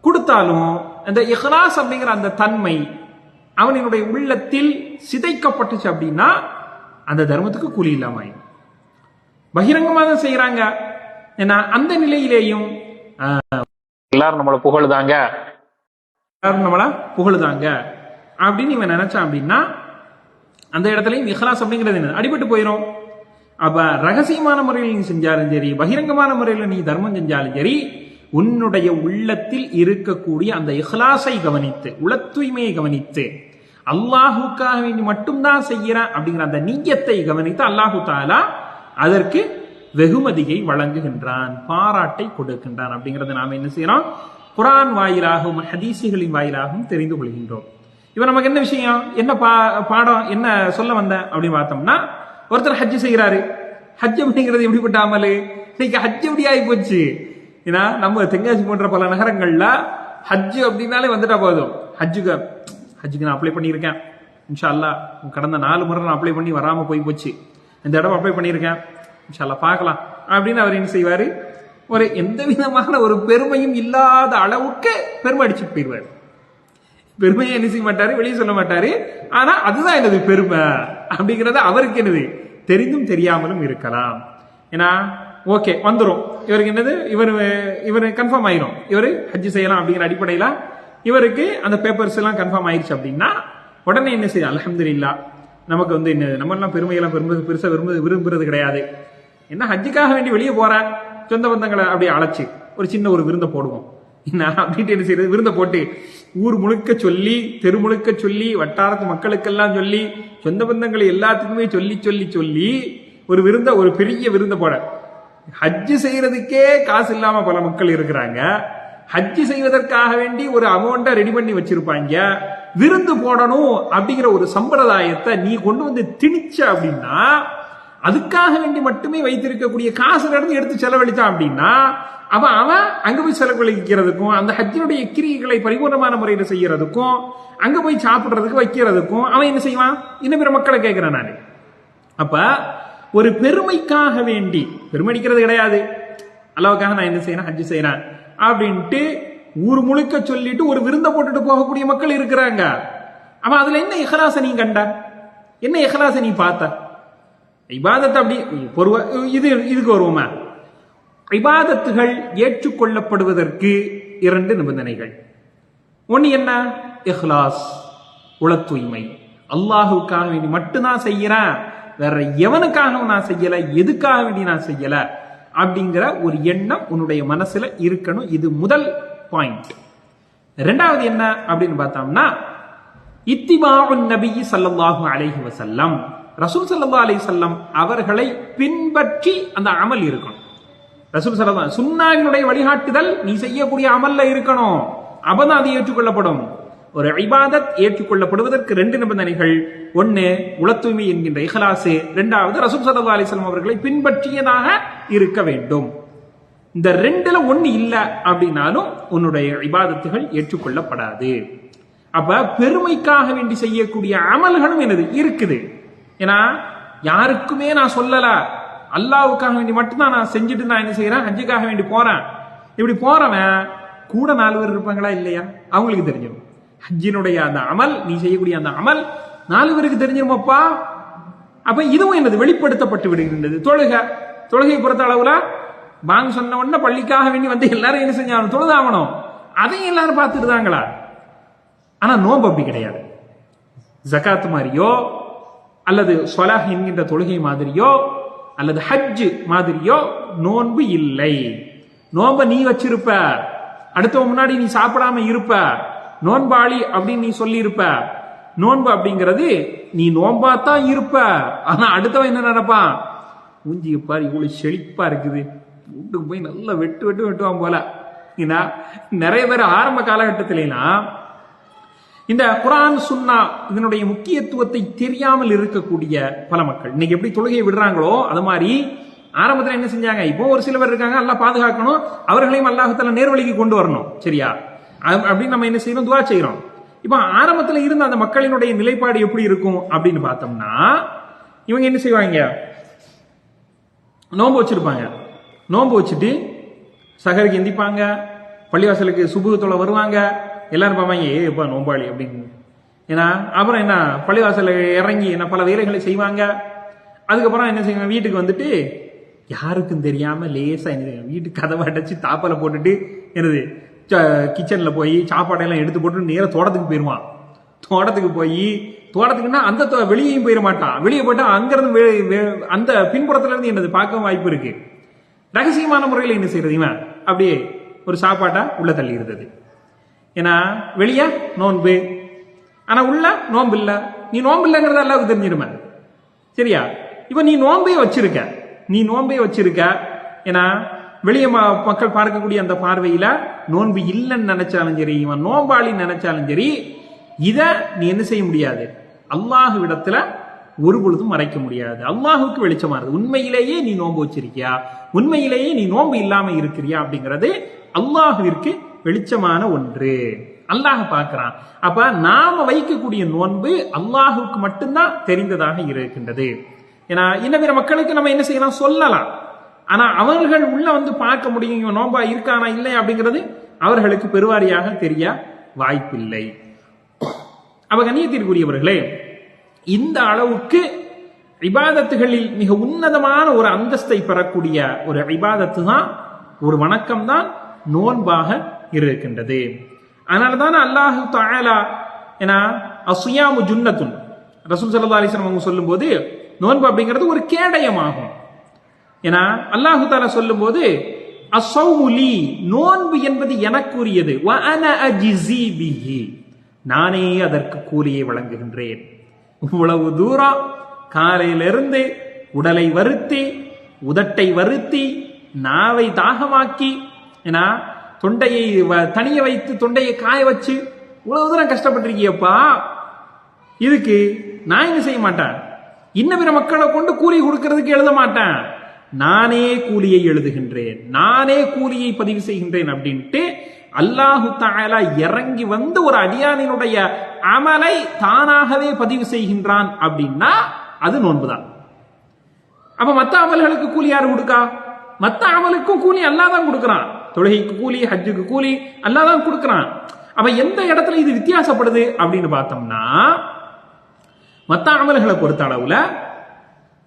கொடுத்தாலும் அந்த இஹ்லாஸ் அப்படிங்கிற அந்த தன்மை அவனுடைய உள்ளத்தில் சிதைக்கப்பட்டுச்சு அப்படின்னா அந்த தர்மத்துக்கு கூலி இல்லாம ஆயிடும். பகிரங்கமாக செய்யறாங்க. ஏன்னா அந்த நிலையிலேயும் எல்லாரும் நம்மளை புகழுதாங்க, எல்லாரும் நம்மள புகழுதாங்க அப்படின்னு இவன் நினைச்சான் அப்படின்னா அந்த இடத்துலயும் இஹ்லாஸ் அப்படிங்கிறது என்ன அடிபட்டு போயிடும். அப்ப ரகசியமான முறையில் நீ செஞ்சாலும் சரி, பகிரங்கமான முறையில் நீ தர்மம் செஞ்சாலும் சரி, உன்னுடைய உள்ளத்தில் இருக்கக்கூடிய அந்த இஹ்லாஸை கவனித்து, உள தூய்மையை கவனித்து, அல்லாஹுக்காக வேண்டி மட்டும்தான் செய்யறான் அப்படிங்கிற அந்த நீயத்தை கவனித்து அல்லாஹு தஆலா அதற்கு வெகுமதியை வழங்குகின்றான், பாராட்டை கொடுக்கின்றான். அப்படிங்கறத நாம என்ன செய்யறோம், குர்ஆன் வாயிலாகவும் ஹதீசுகளின் வாயிலாகவும் தெரிந்து கொள்கின்றோம். இப்ப நமக்கு என்ன விஷயம், என்ன பாடம், என்ன சொல்ல வந்த அப்படின்னு பார்த்தோம்னா, ஒருத்தர் ஹஜ் செய்யறாரு. ஹஜ் அப்படிங்கிறது எப்படிப்பட்ட அமலு? இன்னைக்கு ஹஜ் எப்படி ஆகி போச்சு. ஏன்னா நம்ம தென்காசி போன்ற பல நகரங்கள்ல ஹஜ் அப்படின்னாலே வந்துட்டா போதும், ஹஜ்ஜுக்கு நான் அப்ளை பண்ணியிருக்கேன், இன்ஷா அல்லாஹ் கடந்த 4 முறை நான் அப்ளை பண்ணி வராம போய் போச்சு, இந்த தடவை அப்ளை பண்ணியிருக்கேன், இன்ஷா அல்லாஹ் பார்க்கலாம் அப்படின்னு அவர் என்ன செய்வாரு, ஒரு எந்த விதமான ஒரு பெருமையும் இல்லாத அளவுக்கு பெருமை அடிச்சுட்டு போயிடுவார். பெருமையை என்ன செய்ய மாட்டாரு, வெளியே சொல்ல மாட்டாரு. ஆனா அதுதான் என்னது பெருமை அப்படிங்கறது அவருக்கு என்னது தெரிந்தும் தெரியாமலும் இருக்கலாம். ஏன்னா ஓகே வந்துடும், இவருக்கு என்னது, இவர் கன்ஃபார்ம் ஆயிரும், இவர் ஹஜ் செய்யலாம் அப்படிங்கிற அடிப்படையில இவருக்கு அந்த பேப்பர்ஸ் எல்லாம் கன்ஃபார்ம் ஆயிடுச்சு அப்படின்னா உடனே என்ன செய்ய, அல்ஹம்துலில்லாஹ் நமக்கு என்னது, நம்ம எல்லாம் பெருமையெல்லாம் பெருசா விரும்புறது கிடையாது. என்ன ஹஜ்ஜுக்காக வேண்டி வெளியே போற, சொந்த பந்தங்களை அப்படியே அழைச்சு ஒரு சின்ன ஒரு விருந்தை போடுவோம் அப்படின்ட்டு என்ன செய்யறது, விருந்தை போட்டு ஊர் முழுக்க சொல்லி, தெரு முழுக்க சொல்லி, வட்டாரத்து மக்களுக்கெல்லாம் சொல்லி, சொந்த பந்தங்களை எல்லாத்துக்குமே சொல்லி சொல்லி சொல்லி ஒரு விருந்த, ஒரு பெரிய விருந்தை போட. ஹஜ்ஜு செய்யறதுக்கே காசு இல்லாம பல மக்கள் இருக்கிறாங்க. ஹஜ்ஜு செய்வதற்காக வேண்டி ஒரு அமௌண்ட்டை ரெடி பண்ணி வச்சிருப்பாங்க. விருந்து போடணும் அப்படிங்கிற ஒரு சம்பிரதாயத்தை நீ கொண்டு வந்து திணிச்ச அப்படின்னா, அதுக்காக வேண்டி மட்டுமே வைத்திருக்கக்கூடிய காசு நடந்து எடுத்து செலவழித்தான் அப்படின்னா, அவன் அங்க போய் செலவழிக்கிறதுக்கும், அந்த ஹஜ்ஜினுடைய கிரியைகளை பரிபூர்ணமான முறையில் செய்யறதுக்கும், அங்க போய் சாப்பிடுறதுக்கு வைக்கிறதுக்கும் அவன் என்ன செய்வான்? இன்னும் பிற மக்களை கேட்கிறேன் நான். அப்ப ஒரு பெருமைக்காக வேண்டி, பெருமை அடிக்கிறது கிடையாது, அல்லாவுக்காக நான் என்ன செய்யறேன், ஹஜ்ஜு செய்யறேன் அப்படின்ட்டு ஊர் முழுக்க சொல்லிட்டு ஒரு விருந்த போட்டுட்டு போகக்கூடிய மக்கள் இருக்கிறாங்க. அவன் அதுல என்ன இஹ்லாஸ நீ கண்ட, என்ன இஹ்லாஸ நீ பார்த்த? இபாதத்தை அப்படி இதுக்கு வருவோமா? இபாதத்துகள் ஏற்றுக்கொள்ளப்படுவதற்கு 2 நிபந்தனைகள். ஒன்னு என்ன? இஹ்லாஸ், உள தூய்மை. அல்லாஹுக்காக வேண்டி மட்டும்தான் செய்யறேன், வேற எவனுக்காகவும் நான் செய்யல, எதுக்காக வேண்டி நான் செய்யல அப்படிங்கிற ஒரு எண்ணம் உன்னுடைய மனசுல இருக்கணும். இது முதல் பாயிண்ட். 2வது என்ன அப்படின்னு பார்த்தோம்னா, இத்திபாஉன் நபி ஸல்லல்லாஹு அலைஹி வஸல்லம், ரசூல் ஸல்லல்லாஹு அலைஹி வஸல்லம் அவர்களை பின்பற்றி அந்த அமல் இருக்கணும். ரசூல் ஸல்லல்லாஹு சுன்னாவினுடைய வழிகாட்டுதல் நீ செய்யக்கூடிய அமல்ல இருக்கணும். அப்பதான் அது ஏற்றுக்கொள்ளப்படும். ஒரு இபாதத் ஏற்றுக்கொள்ளப்படுவதற்கு 2 நிபந்தனைகள். ஒன்னு உள தூய்மை என்கின்ற இஹ்லாஸ், 2வது ரசூல் ஸல்லல்லாஹு அலைஹி வஸல்லம் அவர்களை பின்பற்றியதாக இருக்க வேண்டும். இந்த 2ல ஒன்னு இல்ல அப்படின்னாலும் உன்னுடைய இபாதத்துகள் ஏற்றுக்கொள்ளப்படாது. அப்ப பெருமைக்காக வேண்டி செய்யக்கூடிய அமல்களும் என்னது இருக்குது. ஏன்னா யாருக்குமே நான் சொல்லல, அல்லாவுக்காக வேண்டி மட்டும்தான் நான் செஞ்சுட்டு நான் என்ன செய்யறேன், ஹஜ்ஜுக்காக வேண்டி போறேன். இப்படி போறவன் கூட 4 பேர் இருப்பாங்களா இல்லையா, அவங்களுக்கு தெரிஞ்சிடும். ஹஜ்ஜினுடைய அந்த அமல், நீ செய்யக்கூடிய அந்த அமல் 4 பேருக்கு தெரிஞ்சிருமப்பா. அப்ப இதுவும் என்னது, வெளிப்படுத்தப்பட்டு விடுகின்றது. தொழுகை பொறுத்த அளவுல பாங்க சொன்ன உடனே பள்ளிக்காக வேண்டி வந்து எல்லாரும் என்ன செஞ்சாலும் தொழுதாகணும், அதையும் எல்லாரும் பார்த்துட்டு தாங்களா. ஆனா நோன்பு அப்படி கிடையாது. ஜகாத் மாதிரியோ அல்லது ஸலாஹ் என்கின்ற தொழுகை மாதிரியோ அல்லது ஹஜ் மாதிரியோ நோன்பு இல்லை. நோன்பை நீ வச்சிருப்ப, அடுத்தவங்க முன்னாடி நீ சாப்பிடாம இருப்ப, நோன்பாளி அப்படின்னு நீ சொல்லி இருப்ப. நோன்பு அப்படிங்கிறது நீ நோன்பாத்தான் இருப்ப, ஆனா அடுத்தவன் என்ன நினைப்பான், ஊஞ்சி பாரு இவ்வளவு செழிப்பா இருக்குது, வீட்டுக்கு போய் நல்லா வெட்டுவான் போல. நிறைய பேர் ஆரம்ப காலகட்டத்திலாம் இந்த குர்ஆன் சுன்னா இதனுடைய முக்கியத்துவத்தை தெரியாமல் இருக்கக்கூடிய பல மக்கள் இன்னைக்கு எப்படி தொழுகையை விடுறாங்களோ அது மாதிரி ஆரம்பத்தில் என்ன செஞ்சாங்க, இப்போ ஒரு சில பேர் இருக்காங்க, அல்லாஹ் பாதுகாக்கணும், அவர்களையும் அல்லாஹ் தஆலா நேர்வழிக்கு கொண்டு வரணும், சரியா? அப்படின்னு நம்ம என்ன செய்யறோம், துஆ செய்யறோம். இப்ப ஆரம்பத்தில் இருந்த அந்த மக்களினுடைய நிலைப்பாடு எப்படி இருக்கும் அப்படின்னு பார்த்தோம்னா, இவங்க என்ன செய்வாங்க, நோன்பு வச்சிருப்பாங்க. நோன்பு வச்சுட்டு சஹருக்கு எந்திப்பாங்க, பள்ளிவாசலுக்கு சுபுஹ் தொழ வருவாங்க, எல்லாரும் பார்ப்பாங்க, ஏப்பா நோம்பாளி அப்படின்னு. ஏன்னா அப்புறம் என்ன, பள்ளிவாசல இறங்கி என்ன பல வேலைகளை செய்வாங்க. அதுக்கப்புறம் என்ன செய்வாங்க, வீட்டுக்கு வந்துட்டு யாருக்கும் தெரியாம லேசா என்ன வீட்டுக்கு கதவை அடைச்சு தாப்பால போட்டுட்டு என்னது கிச்சன்ல போய் சாப்பாடெல்லாம் எடுத்து போட்டு நேரம் தோட்டத்துக்கு போயிருவான். தோட்டத்துக்குன்னா அந்த வெளியேயும் போயிட மாட்டான். வெளியே போயிட்டா அங்கிருந்து அந்த பின்புறத்துல இருந்து என்னது பார்க்க வாய்ப்பு இருக்கு. ரகசியமான முறையில் என்ன செய்யறது, இவன் அப்படியே ஒரு சாப்பாட்டா உள்ள தள்ளி இருந்தது. ஏன்னா வெளியே நோன்பு, ஆனா உள்ள நோன்பு இல்ல. நீ நோன்பு இல்லைங்கிறத எல்லாருக்கும் தெரிஞ்சிருமே, சரியா? இப்ப நீ நோன்பே வச்சிருக்க, ஏன்னா வெளியே மக்கள் பார்க்கக்கூடிய அந்த பார்வையில நோன்பு இல்லைன்னு நினைச்சாலும் சரி, இவன் நோம்பாளின்னு நினைச்சாலும் சரி, இத நீ என்ன செய்ய முடியாது, அல்லாஹ்விடத்துல ஒரு பொழுதும் மறைக்க முடியாது. அல்லாஹுக்கு வெளிச்சமானது. உண்மையிலேயே நீ நோன்பு வச்சிருக்கியா, உண்மையிலேயே நீ நோன்பு இல்லாம இருக்கிறியா அப்படிங்கிறது அல்லாஹுவிற்கு வெளிச்சமான ஒன்று. அல்லாஹ் பார்க்கிறான். அப்ப நாம வைக்கக்கூடிய நோன்பு அல்லாஹுக்கு மட்டும்தான் தெரிந்ததாக இருக்கின்றது. ஏன்னா இன்ன பிற மக்களுக்கு நம்ம என்ன செய்யலாம், சொல்லலாம். ஆனா அவர்கள் உள்ள வந்து பார்க்க முடியும், இவன் நோன்பா இருக்கானா இல்லை அப்படிங்கிறது அவர்களுக்கு பெருவாரியாக தெரிய வாய்ப்பில்லை. அப்ப கண்ணியத்திற்குரியவர்களே, இந்த அளவுக்கு இபாதத்துகளில் மிக உன்னதமான ஒரு அந்தஸ்தை பெறக்கூடிய ஒரு இபாதத்து தான், ஒரு வணக்கம் தான் நோன்பாக இருக்கின்றது. அதனாலதான் அல்லாஹு தஆலா ஏன்னா அஸ்ஸியாமு ஜுன்னத்துன், ரசூல் ஸல்லல்லாஹு அலைஹி வஸல்லம் அவங்க சொல்லும் போது நோன்பு அப்படிங்கிறது ஒரு கேடயமாகும். ஏன்னா அல்லாஹு தஆலா சொல்லும் போது அஸ்ஸௌமுலி, நோன்பு என்பது எனக்குரியது, வ அன அஜ்ஸி பிஹி, நானே அதற்கு கூலியை வழங்குகின்றேன். இவ்வளவு தூரம் காலையிலிருந்து உடலை வருத்தி, உதட்டை வருத்தி, நாவை தாகமாக்கி, தொண்டையை தனிய வைத்து தொண்டையை காய வச்சு இவ்வளவு தூரம் கஷ்டப்பட்டிருக்கியப்பா, இதுக்கு நான் என்ன செய்ய மாட்டேன், இன்ன பிற மக்களை கொண்டு கூலி கொடுக்கறதுக்கு எழுத மாட்டேன், நானே கூலியை எழுதுகின்றேன், நானே கூலியை பதிவு செய்கின்றேன் அப்படின்ட்டு அல்லாஹு தஆலா இறங்கி வந்து ஒரு அடியானினுடைய அமலை தானாகவே பதிவு செய்கின்றான் அப்படின்னா அது நோன்புதான். அப்ப மத்த அமல்களுக்கு கூலி யாரு கொடுக்கா? மத்த அமலுக்கும் கூலி அல்லாஹ் தான் கொடுக்கிறான். தொழுகைக்கு கூலி, ஹஜ்ஜுக்கு கூலி அல்லாஹ் தான் கொடுக்கிறான். அப்ப எந்த இடத்துல இது வித்தியாசப்படுது அப்படின்னு பார்த்தோம்னா, மத்த அமல்களை பொறுத்த அளவுல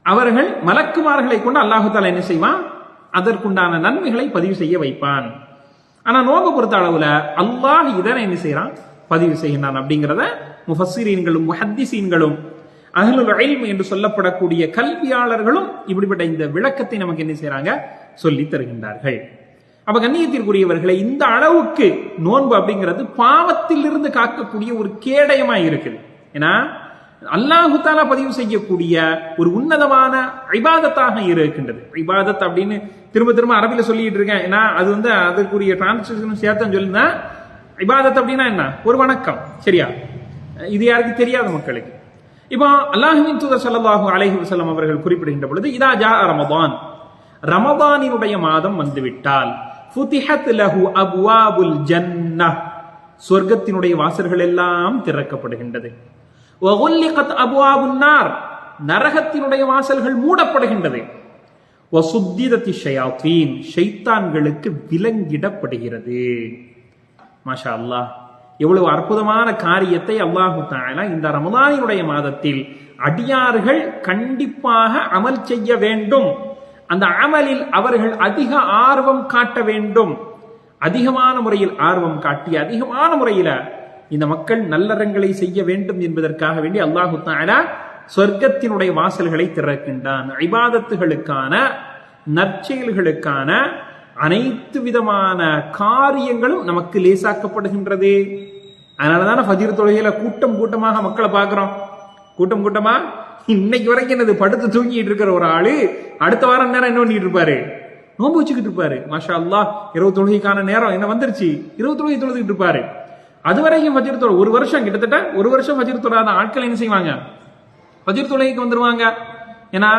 அவர்கள் மலக்குமார்களை கொண்டு அல்லாஹு தஆலா என்ன செய்வான், அதற்குண்டான நன்மைகளை பதிவு செய்ய வைப்பான். ஆனா நோன்பு பொறுத்த அளவுல அல்லாஹ் இதனை என்ன செய்யறான், பதிவு செய்கின்றான். அப்படிங்கிறத முஃபஸ்ஸிரீன்களும் முஹத்திஸீன்களும் அஹ்லுல் இல்ம் என்று சொல்லப்படக்கூடிய கல்வியாளர்களும் இப்படிப்பட்ட இந்த விளக்கத்தை நமக்கு என்ன செய்யறாங்க, சொல்லி தருகின்றார்கள். அப்ப கண்ணியத்திற்குரியவர்களை, இந்த அளவுக்கு நோன்பு அப்படிங்கிறது பாவத்திலிருந்து காக்கக்கூடிய ஒரு கேடயமா இருக்குது. ஏன்னா அல்லாஹு தஆலா பதிவு செய்யக்கூடிய ஒரு உன்னதமான இபாதத்தாக இருக்கின்றது. இபாதத் அப்படின்னு திரும்ப திரும்ப அரபில சொல்லிட்டு இருக்கேன். ஏன்னா அது அதற்குரிய டிரான்ஸ்லேஷன் சேர்த்து சொல்லுங்க. இபாதத் அப்படின்னா என்ன? ஒரு வணக்கம். சரியா? இது யாருக்கு தெரியாத மக்களுக்கு. இப்போ அல்லாஹ்வின் தூதர் ஸல்லல்லாஹு அலைஹி வஸல்லம் அவர்கள் குறிப்பிடுகின்ற பொழுது, இதா ஜா ரமதான், ரமதானினுடைய மாதம் வந்துவிட்டால், ஃபுதிஹத் லஹு அப்வாபுல் ஜன்னஹ், சொர்க்கத்தினுடைய வாசல்கள் எல்லாம் திறக்கப்படுகின்றது. வகுல்லிகத் அப்வாபுன் நார், நரகத்தினுடைய வாசல்கள் மூடப்படுகின்றது. வசுத்திதத்தி ஷயாத்தீன், ஷைத்தான்களுக்கு விலங்கிடப்படுகிறது. மாஷா அல்லாஹ், எவ்வளவு அற்புதமான காரியத்தை அல்லாஹு தஆலா இந்த ரமதானினுடைய மாதத்தில் அடியார்கள் கண்டிப்பாக அமல் செய்ய வேண்டும், அந்த அமலில் அவர்கள் அதிக ஆர்வம் காட்ட வேண்டும். அதிகமான முறையில் ஆர்வம் காட்டி அதிகமான முறையில் இந்த மக்கள் நல்லறங்களை செய்ய வேண்டும் என்பதற்காக வேண்டி அல்லாஹு தஆலா சொர்க்கத்தினுடைய வாசல்களை திறக்கின்றான். இபாதத்துகளுக்கான, நற்செயல்களுக்கான அனைத்து விதமான காரியங்களும் நமக்கு லேசாக்கப்படுகின்றது. அதனாலதான ஃபஜ்ர் தொழுகையில கூட்டம் கூட்டமாக மக்களை பார்க்கிறோம். கூட்டம் கூட்டமா இன்னைக்கு வரைக்கும் என்னது, படுத்து தூங்கிட்டு இருக்கிற ஒரு ஆளு அடுத்த வாரம் நேரம் என்ன பண்ணிட்டு இருப்பாரு, நோன்பு வச்சுக்கிட்டு இருப்பாரு. மாஷா அல்லாஹ், இரவு தொழுகைக்கான நேரம் என்ன வந்துருச்சு, இரவு தொழுகை தொழுதுகிட்டு இருப்பாரு. அது வரைக்கும் ஃபஜ்ர் தொழு, ஒரு வருஷம், கிட்டத்தட்ட ஒரு வருஷம் ஃபஜ்ர் தொழாத ஆட்கள் என்ன செய்வாங்க, ஃபஜ்ர் தொழுகைக்கு வந்துருவாங்க. ஏன்னா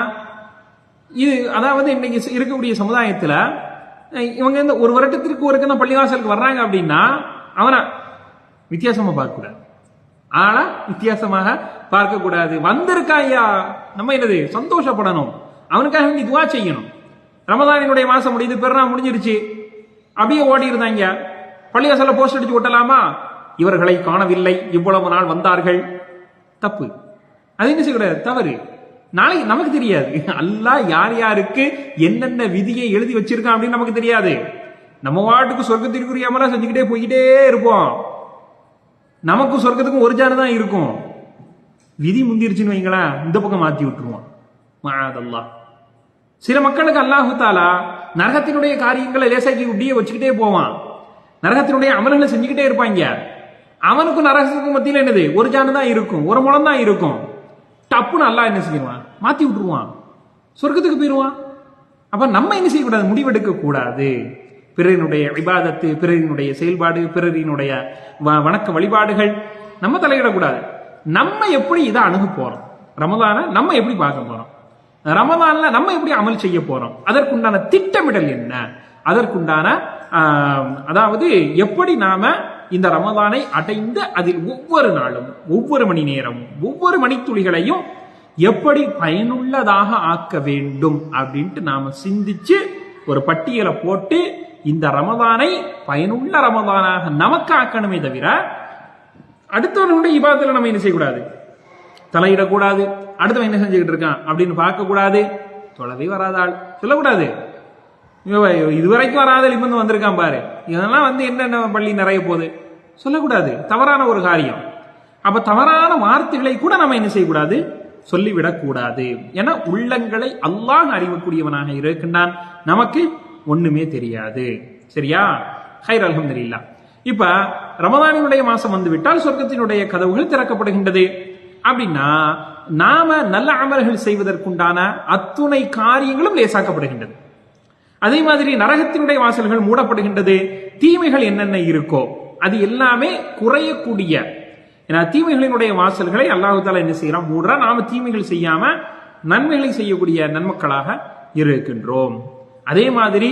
இது இன்னைக்கு இருக்கக்கூடிய சமுதாயத்துல இவங்க இந்த ஒரு வருடத்திற்கு ஒருக்க தான் பள்ளிவாசலுக்கு வர்றாங்க அப்படின்னா அவனை வித்தியாசமா பார்க்க கூடாது, ஆனா வித்தியாசமாக பார்க்க கூடாது. வந்திருக்காயா, நம்ம என்னது சந்தோஷப்படணும், அவனுக்காக வேண்டி துவா செய்யணும். ரமதானினுடைய மாசம் முடியுது, பெருநா முடிஞ்சிருச்சு, அப்படியே ஓடி இருந்தாங்க, பள்ளிவாசல்ல போஸ்ட் அடிச்சு ஒட்டலாமா, இவர்களை காணவில்லை, இவ்வளவு நாள் வந்தார்கள், தப்பு. அது என்ன செய்யக்கூடாது, தவறு. நாளைக்கு நமக்கு தெரியாது அல்லாஹ் யார் யாருக்கு என்னென்ன விதியை எழுதி வச்சிருக்கான் அப்படின்னு நமக்கு தெரியாது. நம்ம வாட்டுக்கு சொர்க்கத்திற்குரிய அமலா செஞ்சுக்கிட்டே போய்கிட்டே இருப்போம். நமக்கு சொர்க்கத்துக்கும் ஒரு ஜான தான் இருக்கும். விதி முந்திருச்சுன்னு வைங்களா, இந்த பக்கம் மாத்தி விட்டுருவான். மஆதல்லாஹ். சில மக்களுக்கு அல்லாஹு தஆலா நரகத்தினுடைய காரியங்களை லேசாக்கி விட்டியே வச்சுக்கிட்டே போவான். நரகத்தினுடைய அமல்களை செஞ்சுக்கிட்டே இருப்பாங்க. அவனுக்கும் நரகத்துக்கும் மத்தியில் என்னது, ஒரு ஜான தான் இருக்கும், ஒரு முளம் தான் இருக்கும். டப்புன்னு அல்லாஹ் என்ன செய்வான், மாத்தி விட்டுருவான், சொர்க்கத்துக்கு போயிடுவான். அப்ப நம்ம என்ன செய்யக்கூடாது, முடிவெடுக்க கூடாது. பிறரினுடைய இபாதத்து, பிறரினுடைய செயல்பாடு, பிறரினுடைய வணக்க வழிபாடுகள் நம்ம தலையிடக்கூடாது. நம்ம எப்படி இதை அணுக போறோம், ரமதான நம்ம எப்படி பார்க்க போறோம், ரமதான்ல நம்ம எப்படி அமல் செய்ய போறோம், அதற்குண்டான திட்டமிடல் என்ன, அதற்குண்டான எப்படி நாம இந்த ரமதானை அடைந்து அதில் ஒவ்வொரு நாளும், ஒவ்வொரு மணி நேரம், ஒவ்வொரு மணித்துளிகளையும் எப்படி பயனுள்ளதாக ஆக்க வேண்டும் அப்படின்ட்டு நாம சிந்திச்சு ஒரு பட்டியலை போட்டு இந்த ரமதானை பயனுள்ள ரமதானாக நமக்கு ஆக்கணுமே தவிர அடுத்தவர்களுடைய இபாதத்துல நம்ம என்ன செய்யக்கூடாது, தலையிடக்கூடாது. அடுத்தவன் என்ன செஞ்சுக்கிட்டு இருக்கான் அப்படின்னு பார்க்க கூடாது. தொலைவே வராதாள் சொல்லக்கூடாது, இதுவரைக்கும் வராத இப்ப வந்திருக்கான் பாரு, இதெல்லாம் என்னென்ன பள்ளி நிறைய போகுது சொல்லக்கூடாது. தவறான ஒரு காரியம். அப்ப தவறான வார்த்தைகளை கூட நம்ம என்ன செய்யக்கூடாது, சொல்லிவிடக் கூடாது. ஏன்னா உள்ளங்களை அல்லாஹ் அறிவக்கூடியவனாக இருக்கின்றான். நமக்கு ஒண்ணுமே தெரியாது. சரியா? ஹைர், அல்ஹம்துலில்லாஹ். இப்ப ரமதானினுடைய மாசம் வந்து விட்டால் சொர்க்கத்தினுடைய கதவுகள் திறக்கப்படுகின்றது. அப்படின்னா நாம நல்ல அமல்கள் செய்வதற்குண்டான அத்துணை காரியங்களும் லேசாக்கப்படுகின்றது. அதே மாதிரி நரகத்தினுடைய வாசல்கள் மூடப்படுகின்றது. தீமைகள் என்னென்ன இருக்கோ அது எல்லாமே குறையக்கூடிய, ஏன்னா தீமைகளினுடைய வாசல்களை அல்லாஹு தாலா என்ன செய்யறான், மூடுறா. நாம தீமைகள் செய்யாம நன்மைகளை செய்யக்கூடிய நன்மக்களாக இருக்கின்றோம். அதே மாதிரி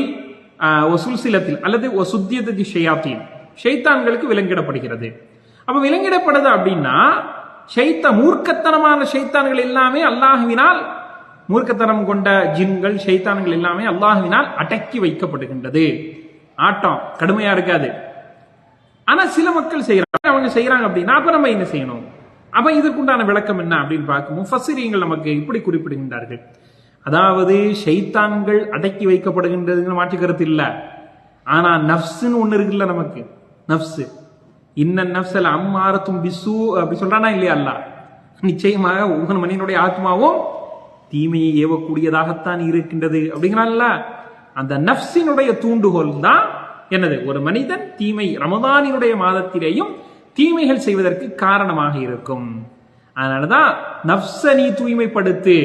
சுல்சிலத்தில் அல்லது சுத்தியத்தி ஷையாத்தீன், ஷைத்தான்களுக்கு விலங்கிடப்படுகிறது. அப்ப விலங்கிடப்படுது அப்படின்னா மூர்க்கத்தனமான ஷைத்தான்கள் எல்லாமே அல்லாஹுவினால், மூர்க்கத்தனம் கொண்ட ஜின்கள் ஷைத்தான்கள் எல்லாமே அல்லாஹுவினால் அடக்கி வைக்கப்படுகின்றது. ஆட்டம் கடுமையா இருக்காது. ஆனா சில மக்கள் செய்யறாங்க, அவங்க செய்யறாங்க அப்படின்னா அப்ப நம்ம என்ன செய்யணும்? அப்ப இதற்குண்டான விளக்கம் என்ன அப்படின்னு பார்க்கும் முஃபஸ்ஸிரீன்கள் நமக்கு இப்படி குறிப்பிடுகின்றார்கள். அதாவது ஷைத்தான்கள் அடக்கி வைக்கப்படுகின்றது மாற்று கருத்து இல்ல. ஆனா நஃப்ஸ்னு ஒண்ணு இருக்குல்ல, நமக்கு நஃப்ஸ், இன்னன் நஃப்ஸல் அம்மாரத்தும் பிசு அப்படி சொல்றானா இல்லையா அல்லாஹ்? நிச்சயமாக ஒவ்வொரு மனிதனுடைய ஆத்மாவும் தீமையை ஏவக்கூடியதாகத்தான் இருக்கின்றது அப்படிங்கிறான்ல. அந்த நஃப்ஸினுடைய தூண்டுகோல் தான் என்னது? ஒரு மனிதன் தீமை ரமதானினுடைய மாதத்திலேயும் தீமைகள் செய்வதற்கு காரணமாக இருக்கும். அதனாலதான் நஃப்ஸ நீ தூய்மைப்படுத்து,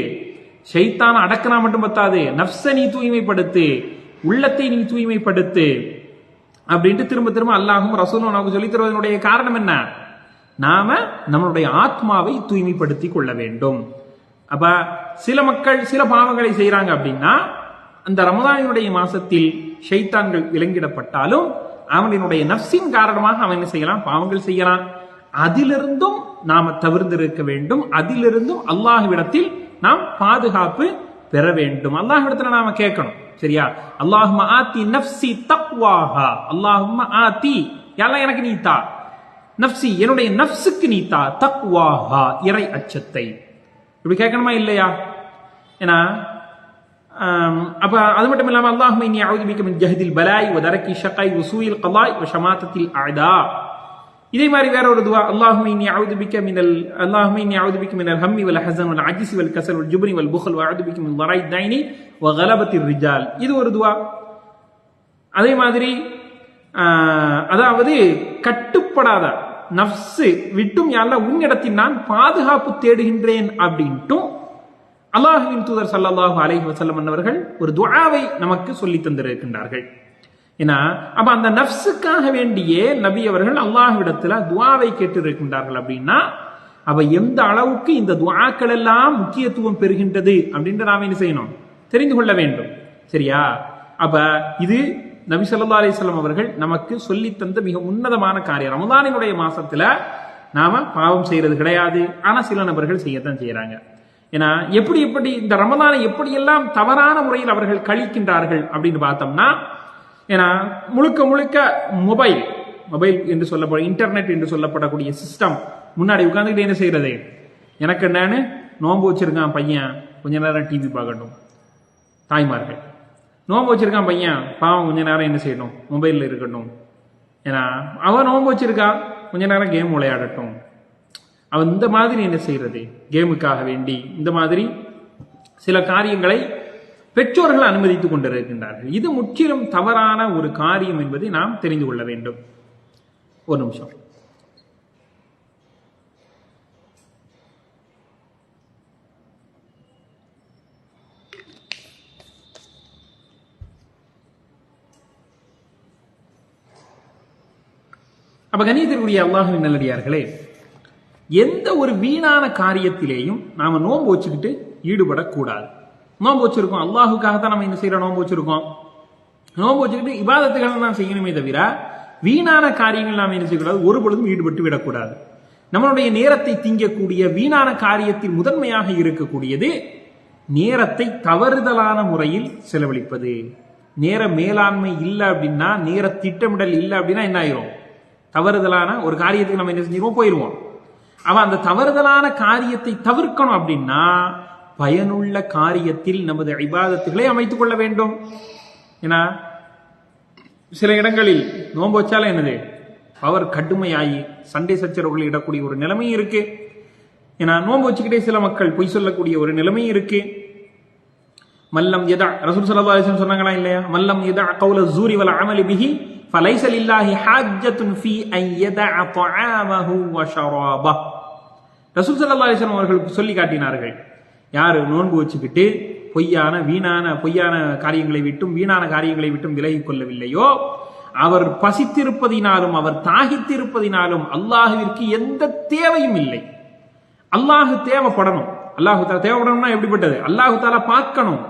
ஷைத்தான அடக்கனா மட்டும் பத்தாது, நஃப்ஸ நீ தூய்மைப்படுத்து, உள்ளத்தை நீ தூய்மைப்படுத்து அப்படின்ட்டு திரும்ப திரும்ப அல்லாஹும் ரசூலும் நமக்கு சொல்லித் தருவதனுடைய காரணம் என்ன? நாம நம்மளுடைய ஆத்மாவை தூய்மைப்படுத்தி கொள்ள வேண்டும். அப்ப சில மக்கள் சில பாவங்களை செய்யறாங்க அப்படின்னா அந்த ரமதானினுடைய மாசத்தில் ஷைத்தான்கள் விலங்கிடப்பட்டாலும் அவனுடைய நஃப்ஸின் காரணமாக அவன் என்ன செய்யலாம்? பாவங்கள் செய்யலாம். அதிலிருந்தும் நாம தவிர்த்திருக்க வேண்டும். அதிலிருந்தும் அல்லாஹ்விடத்தில் நாம் பாதுகாப்பு பெற வேண்டும். அல்லாஹ்விடத்துல நாம கேட்கணும். சரியா? அல்லாஹும்ம ஆத்தி நஃப்ஸி தக்வாஹா, அல்லாஹும்ம ஆத்தி, யல்லாஹ் எனக்கு நீ தா, நஃப்ஸி என்னுடைய நஃப்ஸுக்கு நீ தா, தக்வாஹா இறை அச்சத்தை. இப்படி கேட்கணுமா இல்லையா? ஏன்னா அப்ப அது மட்டும் இல்லாம அல்லாஹும்ம இன்னி அஊது பிக மின் ஜஹதில் பலாய் வ தரக்கி ஷகை வ சூஇல் கலாய் வ ஷமாத்தத்தில் அஅதா. இதே மாதிரி வேற ஒரு துஆ, அல்லாஹும்ம இன்னி அஊது பிக மினல் ஹம்மி வல் ஹஸன் வல் அஜ்ஸி வல் கஸல் வல் ஜுப்னி வல் புக்ல் வ அஊது பிக மின் ضرائد தைனி வ கலபத்திர் ரிஜால். இது ஒரு துஆ. அதே மாதிரி அதாவது கட்டுப்படாத நஃப்ஸ் விட்டும் யா அல்லாஹ் உன்னிடத்தில் நான் பாதுகாப்பு தேடுகின்றேன் அப்படின்ட்டும் அல்லாஹ்வின் தூதர் ஸல்லல்லாஹு அலைஹி வஸல்லம் அவர்கள் ஒரு துஆவை நமக்கு சொல்லி தந்திருக்கின்றார்கள். ஏன்னா அப்ப அந்த நஃப்ஸுக்காக வேண்டியே நபி அவர்கள் அல்லாஹ்விடத்துல துஆவை கேட்டு இருக்கின்றார்கள். அப்படின்னா அப்ப எந்த அளவுக்கு இந்த துஆக்கள் எல்லாம் முக்கியத்துவம் பெறுகின்றது அப்படின்ற நாம என்ன செய்யணும்? தெரிந்து கொள்ள வேண்டும். சரியா? அப்ப இது நபி ஸல்லல்லாஹு அலைஹி வஸல்லம் அவர்கள் நமக்கு சொல்லி தந்த மிக உன்னதமான காரியம். ரமதானினுடைய மாசத்துல நாம பாவம் செய்யறது கிடையாது. ஆனா சில நபர்கள் செய்யத்தான் செய்யறாங்க. ஏன்னா எப்படி இந்த ரமதானை எப்படியெல்லாம் தவறான முறையில் அவர்கள் கழிக்கின்றார்கள் அப்படின்னு பார்த்தோம்னா, ஏன்னா முழுக்க மொபைல் என்று சொல்லப்படும் இன்டர்நெட் என்று சொல்லப்படக்கூடிய சிஸ்டம் முன்னாடி உட்கார்ந்துக்கிட்டு என்ன செய்யறது? எனக்கு என்னன்னு நோன்பு வச்சிருக்கான் பையன், கொஞ்ச நேரம் டிவி பார்க்கட்டும். தாய்மார்கள் நோன்பு வச்சிருக்கான் பையன், பாவம் கொஞ்ச நேரம் என்ன செய்யணும்? மொபைல்ல இருக்கட்டும். ஏன்னா அவன் நோன்பு வச்சிருக்கான், கொஞ்ச நேரம் கேம் விளையாடட்டும். அவன் இந்த மாதிரி என்ன செய்யறது? கேமுக்காக வேண்டி இந்த மாதிரி சில காரியங்களை பெற்றோர்கள் அனுமதித்துக் கொண்டிருக்கின்றார்கள். இது முற்றிலும் தவறான ஒரு காரியம் என்பதை நாம் தெரிந்து கொள்ள வேண்டும். ஒரு நிமிஷம். அப்ப கண்ணியத்திற்குரிய அல்லாஹ்வின் நல்லடியார்களே, எந்த ஒரு வீணான காரியத்திலேயும் நாம நோன்பு வச்சுக்கிட்டு ஈடுபடக்கூடாது. நோன்பு வச்சிருக்கோம், அல்லாஹுக்காகத்தான் நம்ம என்ன செய்யறோம்? நோன்பு வச்சிருக்கோம். நோன்பு வச்சுக்கிட்டு இபாதத்துகள் தான் செய்யணுமே தவிர வீணான காரியங்கள் நாம் என்ன செய்யக்கூடாது? ஒரு பொழுதும் ஈடுபட்டு விடக்கூடாது. நம்மளுடைய நேரத்தை திங்கக்கூடிய வீணான காரியத்தில் முதன்மையாக இருக்கக்கூடியது நேரத்தை தவறுதலான முறையில் செலவழிப்பது. நேர மேலாண்மை இல்லை அப்படின்னா, நேர திட்டமிடல் இல்லை அப்படின்னா என்ன ஆயிரும்? தவறுதலான ஒரு காரியத்துக்கு நம்ம என்ன செஞ்சிருவோம்? போயிருவோம். அவன் அந்த தவறுதலான காரியத்தை தவிர்க்கணும் அப்படின்னா பயனுள்ள காரியத்தில் நமது இபாதத்துகளை அமைத்துக் கொள்ள வேண்டும். ஏன்னா சில இடங்களில் நோன்பு வச்சாலும் என்னது? பவர் கடுமையாகி சண்டை சச்சரவுகள் இடக்கூடிய ஒரு நிலைமை இருக்கு. ஏன்னா நோன்பு வச்சுக்கிட்டே சில மக்கள் பொய் சொல்லக்கூடிய ஒரு நிலைமை இருக்கு. மல்லம் யதா, ரசூல் ஸல்லல்லாஹு அலைஹி வஸல்லம் சொன்னாங்களா இல்லையா? மல்லம் யதா கௌல ஸூரி வல் அமலி பிஹி ஃபலைஸ லில்லாஹி ஹாஜ்ஜத்துன் ஃபீ அன் யதா தஆமஹு வ ஷராபஹு. ரசூல் ஸல்லல்லாஹு அலைஹி வஸல்லம் அவர்கள் சொல்லி காட்டினார்கள், யார் நோன்பு வச்சுக்கிட்டு பொய்யான காரியங்களை விட்டும் வீணான காரியங்களை விட்டும் விலகிக் கொள்ளவில்லையோ, அவர் பசித்திருப்பதினாலும் அவர் தாகித்திருப்பதினாலும் அல்லாஹுவிற்கு எந்த தேவையும் இல்லை. அல்லாஹு தேவைப்படணும். அல்லாஹு தாலா தேவைப்படணும்னா எப்படிப்பட்டது? அல்லாஹு தாலா பார்க்கணும்,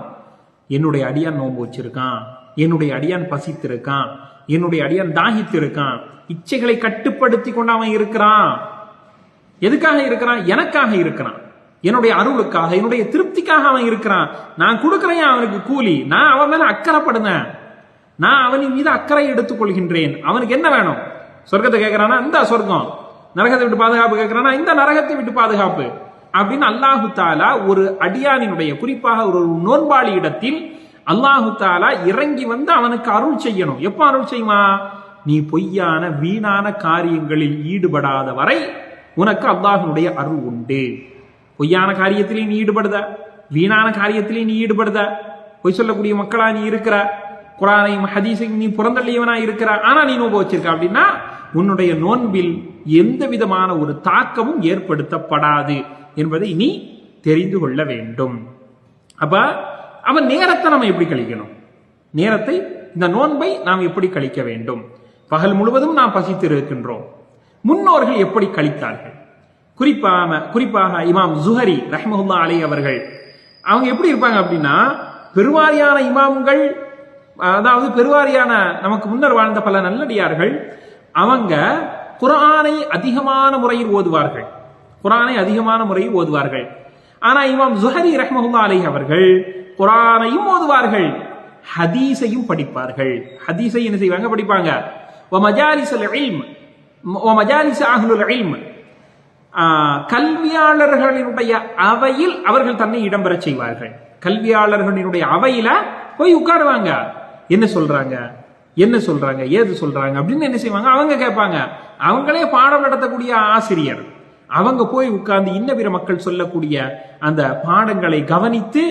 என்னுடைய அடியான் நோன்பு வச்சிருக்கான், என்னுடைய அடியான் பசித்திருக்கான், என்னுடைய அடியான் தாகித்திருக்கான், இச்சைகளை கட்டுப்படுத்தி கொண்டு அவன் இருக்கிறான். எதுக்காக இருக்கிறான்? எனக்காக இருக்கிறான், என்னுடைய அருளுக்காக, என்னுடைய திருப்திக்காக அவன் இருக்கிறான். நான் கொடுக்கிறேன் அவனுக்கு கூலி, நான் அவன் மேல அக்கறைப்படுனேன், நான் அவனின் மீது அக்கறை எடுத்துக் கொள்கின்றேன். அவனுக்கு என்ன வேணும்? சொர்க்கத்தை கேட்கிறானா, இந்த சொர்க்கம். நரகத்தை விட்டு பாதுகாப்பு கேட்கிறானா, இந்த நரகத்தை விட்டு பாதுகாப்பு. அப்படின்னு அல்லாஹு தாலா ஒரு அடியானினுடைய, குறிப்பாக ஒரு நோன்பாளி இடத்தில் அல்லாஹு தாலா இறங்கி வந்து அவனுக்கு அருள் செய்யணும். எப்ப அருள் செய்யுமா? நீ பொய்யான வீணான காரியங்களில் ஈடுபடாத வரை உனக்கு அல்லாஹ்வுடைய அருள் உண்டு. பொய்யான காரியத்திலே நீ ஈடுபடுத, வீணான காரியத்திலே நீ ஈடுபடுத, பொய் சொல்லக்கூடிய மக்களா நீ இருக்கிற, குர்ஆனையும் ஹதீஸையும் நீ புறந்தள்ளியவனா இருக்கிற, ஆனா நீ நோன்பு வச்சிருக்க அப்படின்னா உன்னுடைய நோன்பில் எந்த விதமான ஒரு தாக்கமும் ஏற்படுத்தப்படாது என்பதை நீ தெரிந்து கொள்ள வேண்டும். அப்ப அவன் நேரத்தை நம்ம எப்படி கழிக்கணும்? நேரத்தை, இந்த நோன்பை நாம் எப்படி கழிக்க வேண்டும்? பகல் முழுவதும் நாம் பசித்து இருக்கின்றோம். முன்னோர்கள் எப்படி கழித்தார்கள்? குறிப்பாக இமாம் ஜுஹரி ரஹ்மத்துல்லாஹி அலைஹி அவர்கள் அவங்க எப்படி இருப்பாங்க அப்படின்னா, பெருவாரியான இமாம்கள், அதாவது பெருவாரியான நமக்கு முன்னர் வாழ்ந்த பல நல்லடியார்கள், அவங்க குர்ஆனை அதிகமான முறையில் ஓதுவார்கள், குர்ஆனை அதிகமான முறையில் ஓதுவார்கள். ஆனா இமாம் ஜுஹரி ரஹ்மத்துல்லாஹி அலைஹி அவர்கள் குர்ஆனையும் ஓதுவார்கள், ஹதீஸையும் படிப்பார்கள். ஹதீஸை என்ன செய்வாங்க? படிப்பாங்க. வ மஜாலிஸுல் இல்ம் வ மஜாலிஸ் அஹ்லுல் இல்ம், கல்வியாளர்களினுடைய அவையில் அவர்கள் தன்னை இடம்பெற செய்வார்கள். கல்வியாளர்களினுடைய அவையில போய் உட்காருவாங்க. என்ன சொல்றாங்க, ஏது சொல்றாங்க அப்படின்னு என்ன செய்வாங்க? அவங்க கேட்பாங்க. அவங்களே பாடம் நடத்தக்கூடிய ஆசிரியர், அவங்க போய் உட்கார்ந்து இன்ன பிற மக்கள் சொல்லக்கூடிய அந்த பாடங்களை கவனித்து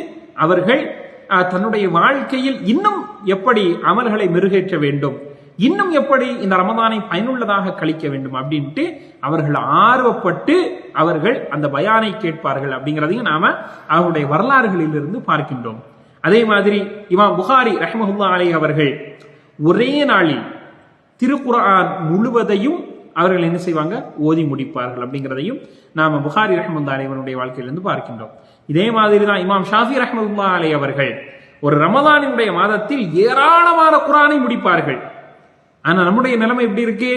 அவர்கள் தன்னுடைய வாழ்க்கையில் இன்னும் எப்படி அமல்களை மெருகேற்ற வேண்டும், இன்னும் எப்படி இந்த ரமதானை பயனுள்ளதாக கழிக்க வேண்டும் அப்படின்ட்டு அவர்கள் ஆர்வப்பட்டு அவர்கள் அந்த பயானை கேட்பார்கள். அப்படிங்கிறதையும் நாம அவருடைய வரலாறுகளில் இருந்து பார்க்கின்றோம். அதே மாதிரி இமாம் புகாரி ரஹ்மத்துல்லாஹி அலைஹி அவர்கள் ஒரே நாளில் திருக்குர்ஆன் முழுவதையும் அவர்கள் என்ன செய்வாங்க? ஓதி முடிப்பார்கள். அப்படிங்கிறதையும் நாம புகாரி ரஹ்மத்துல்லாஹி அலைஹி அவருடைய வாழ்க்கையிலிருந்து பார்க்கின்றோம். இதே மாதிரி தான் இமாம் ஷாஃபி ரஹ்மத்துல்லாஹி அலைஹி அவர்கள் ஒரு ரமதானினுடைய மாதத்தில் ஏராளமான குர்ஆனை முடிப்பார்கள். ஆனா நம்முடைய நிலைமை எப்படி இருக்கு?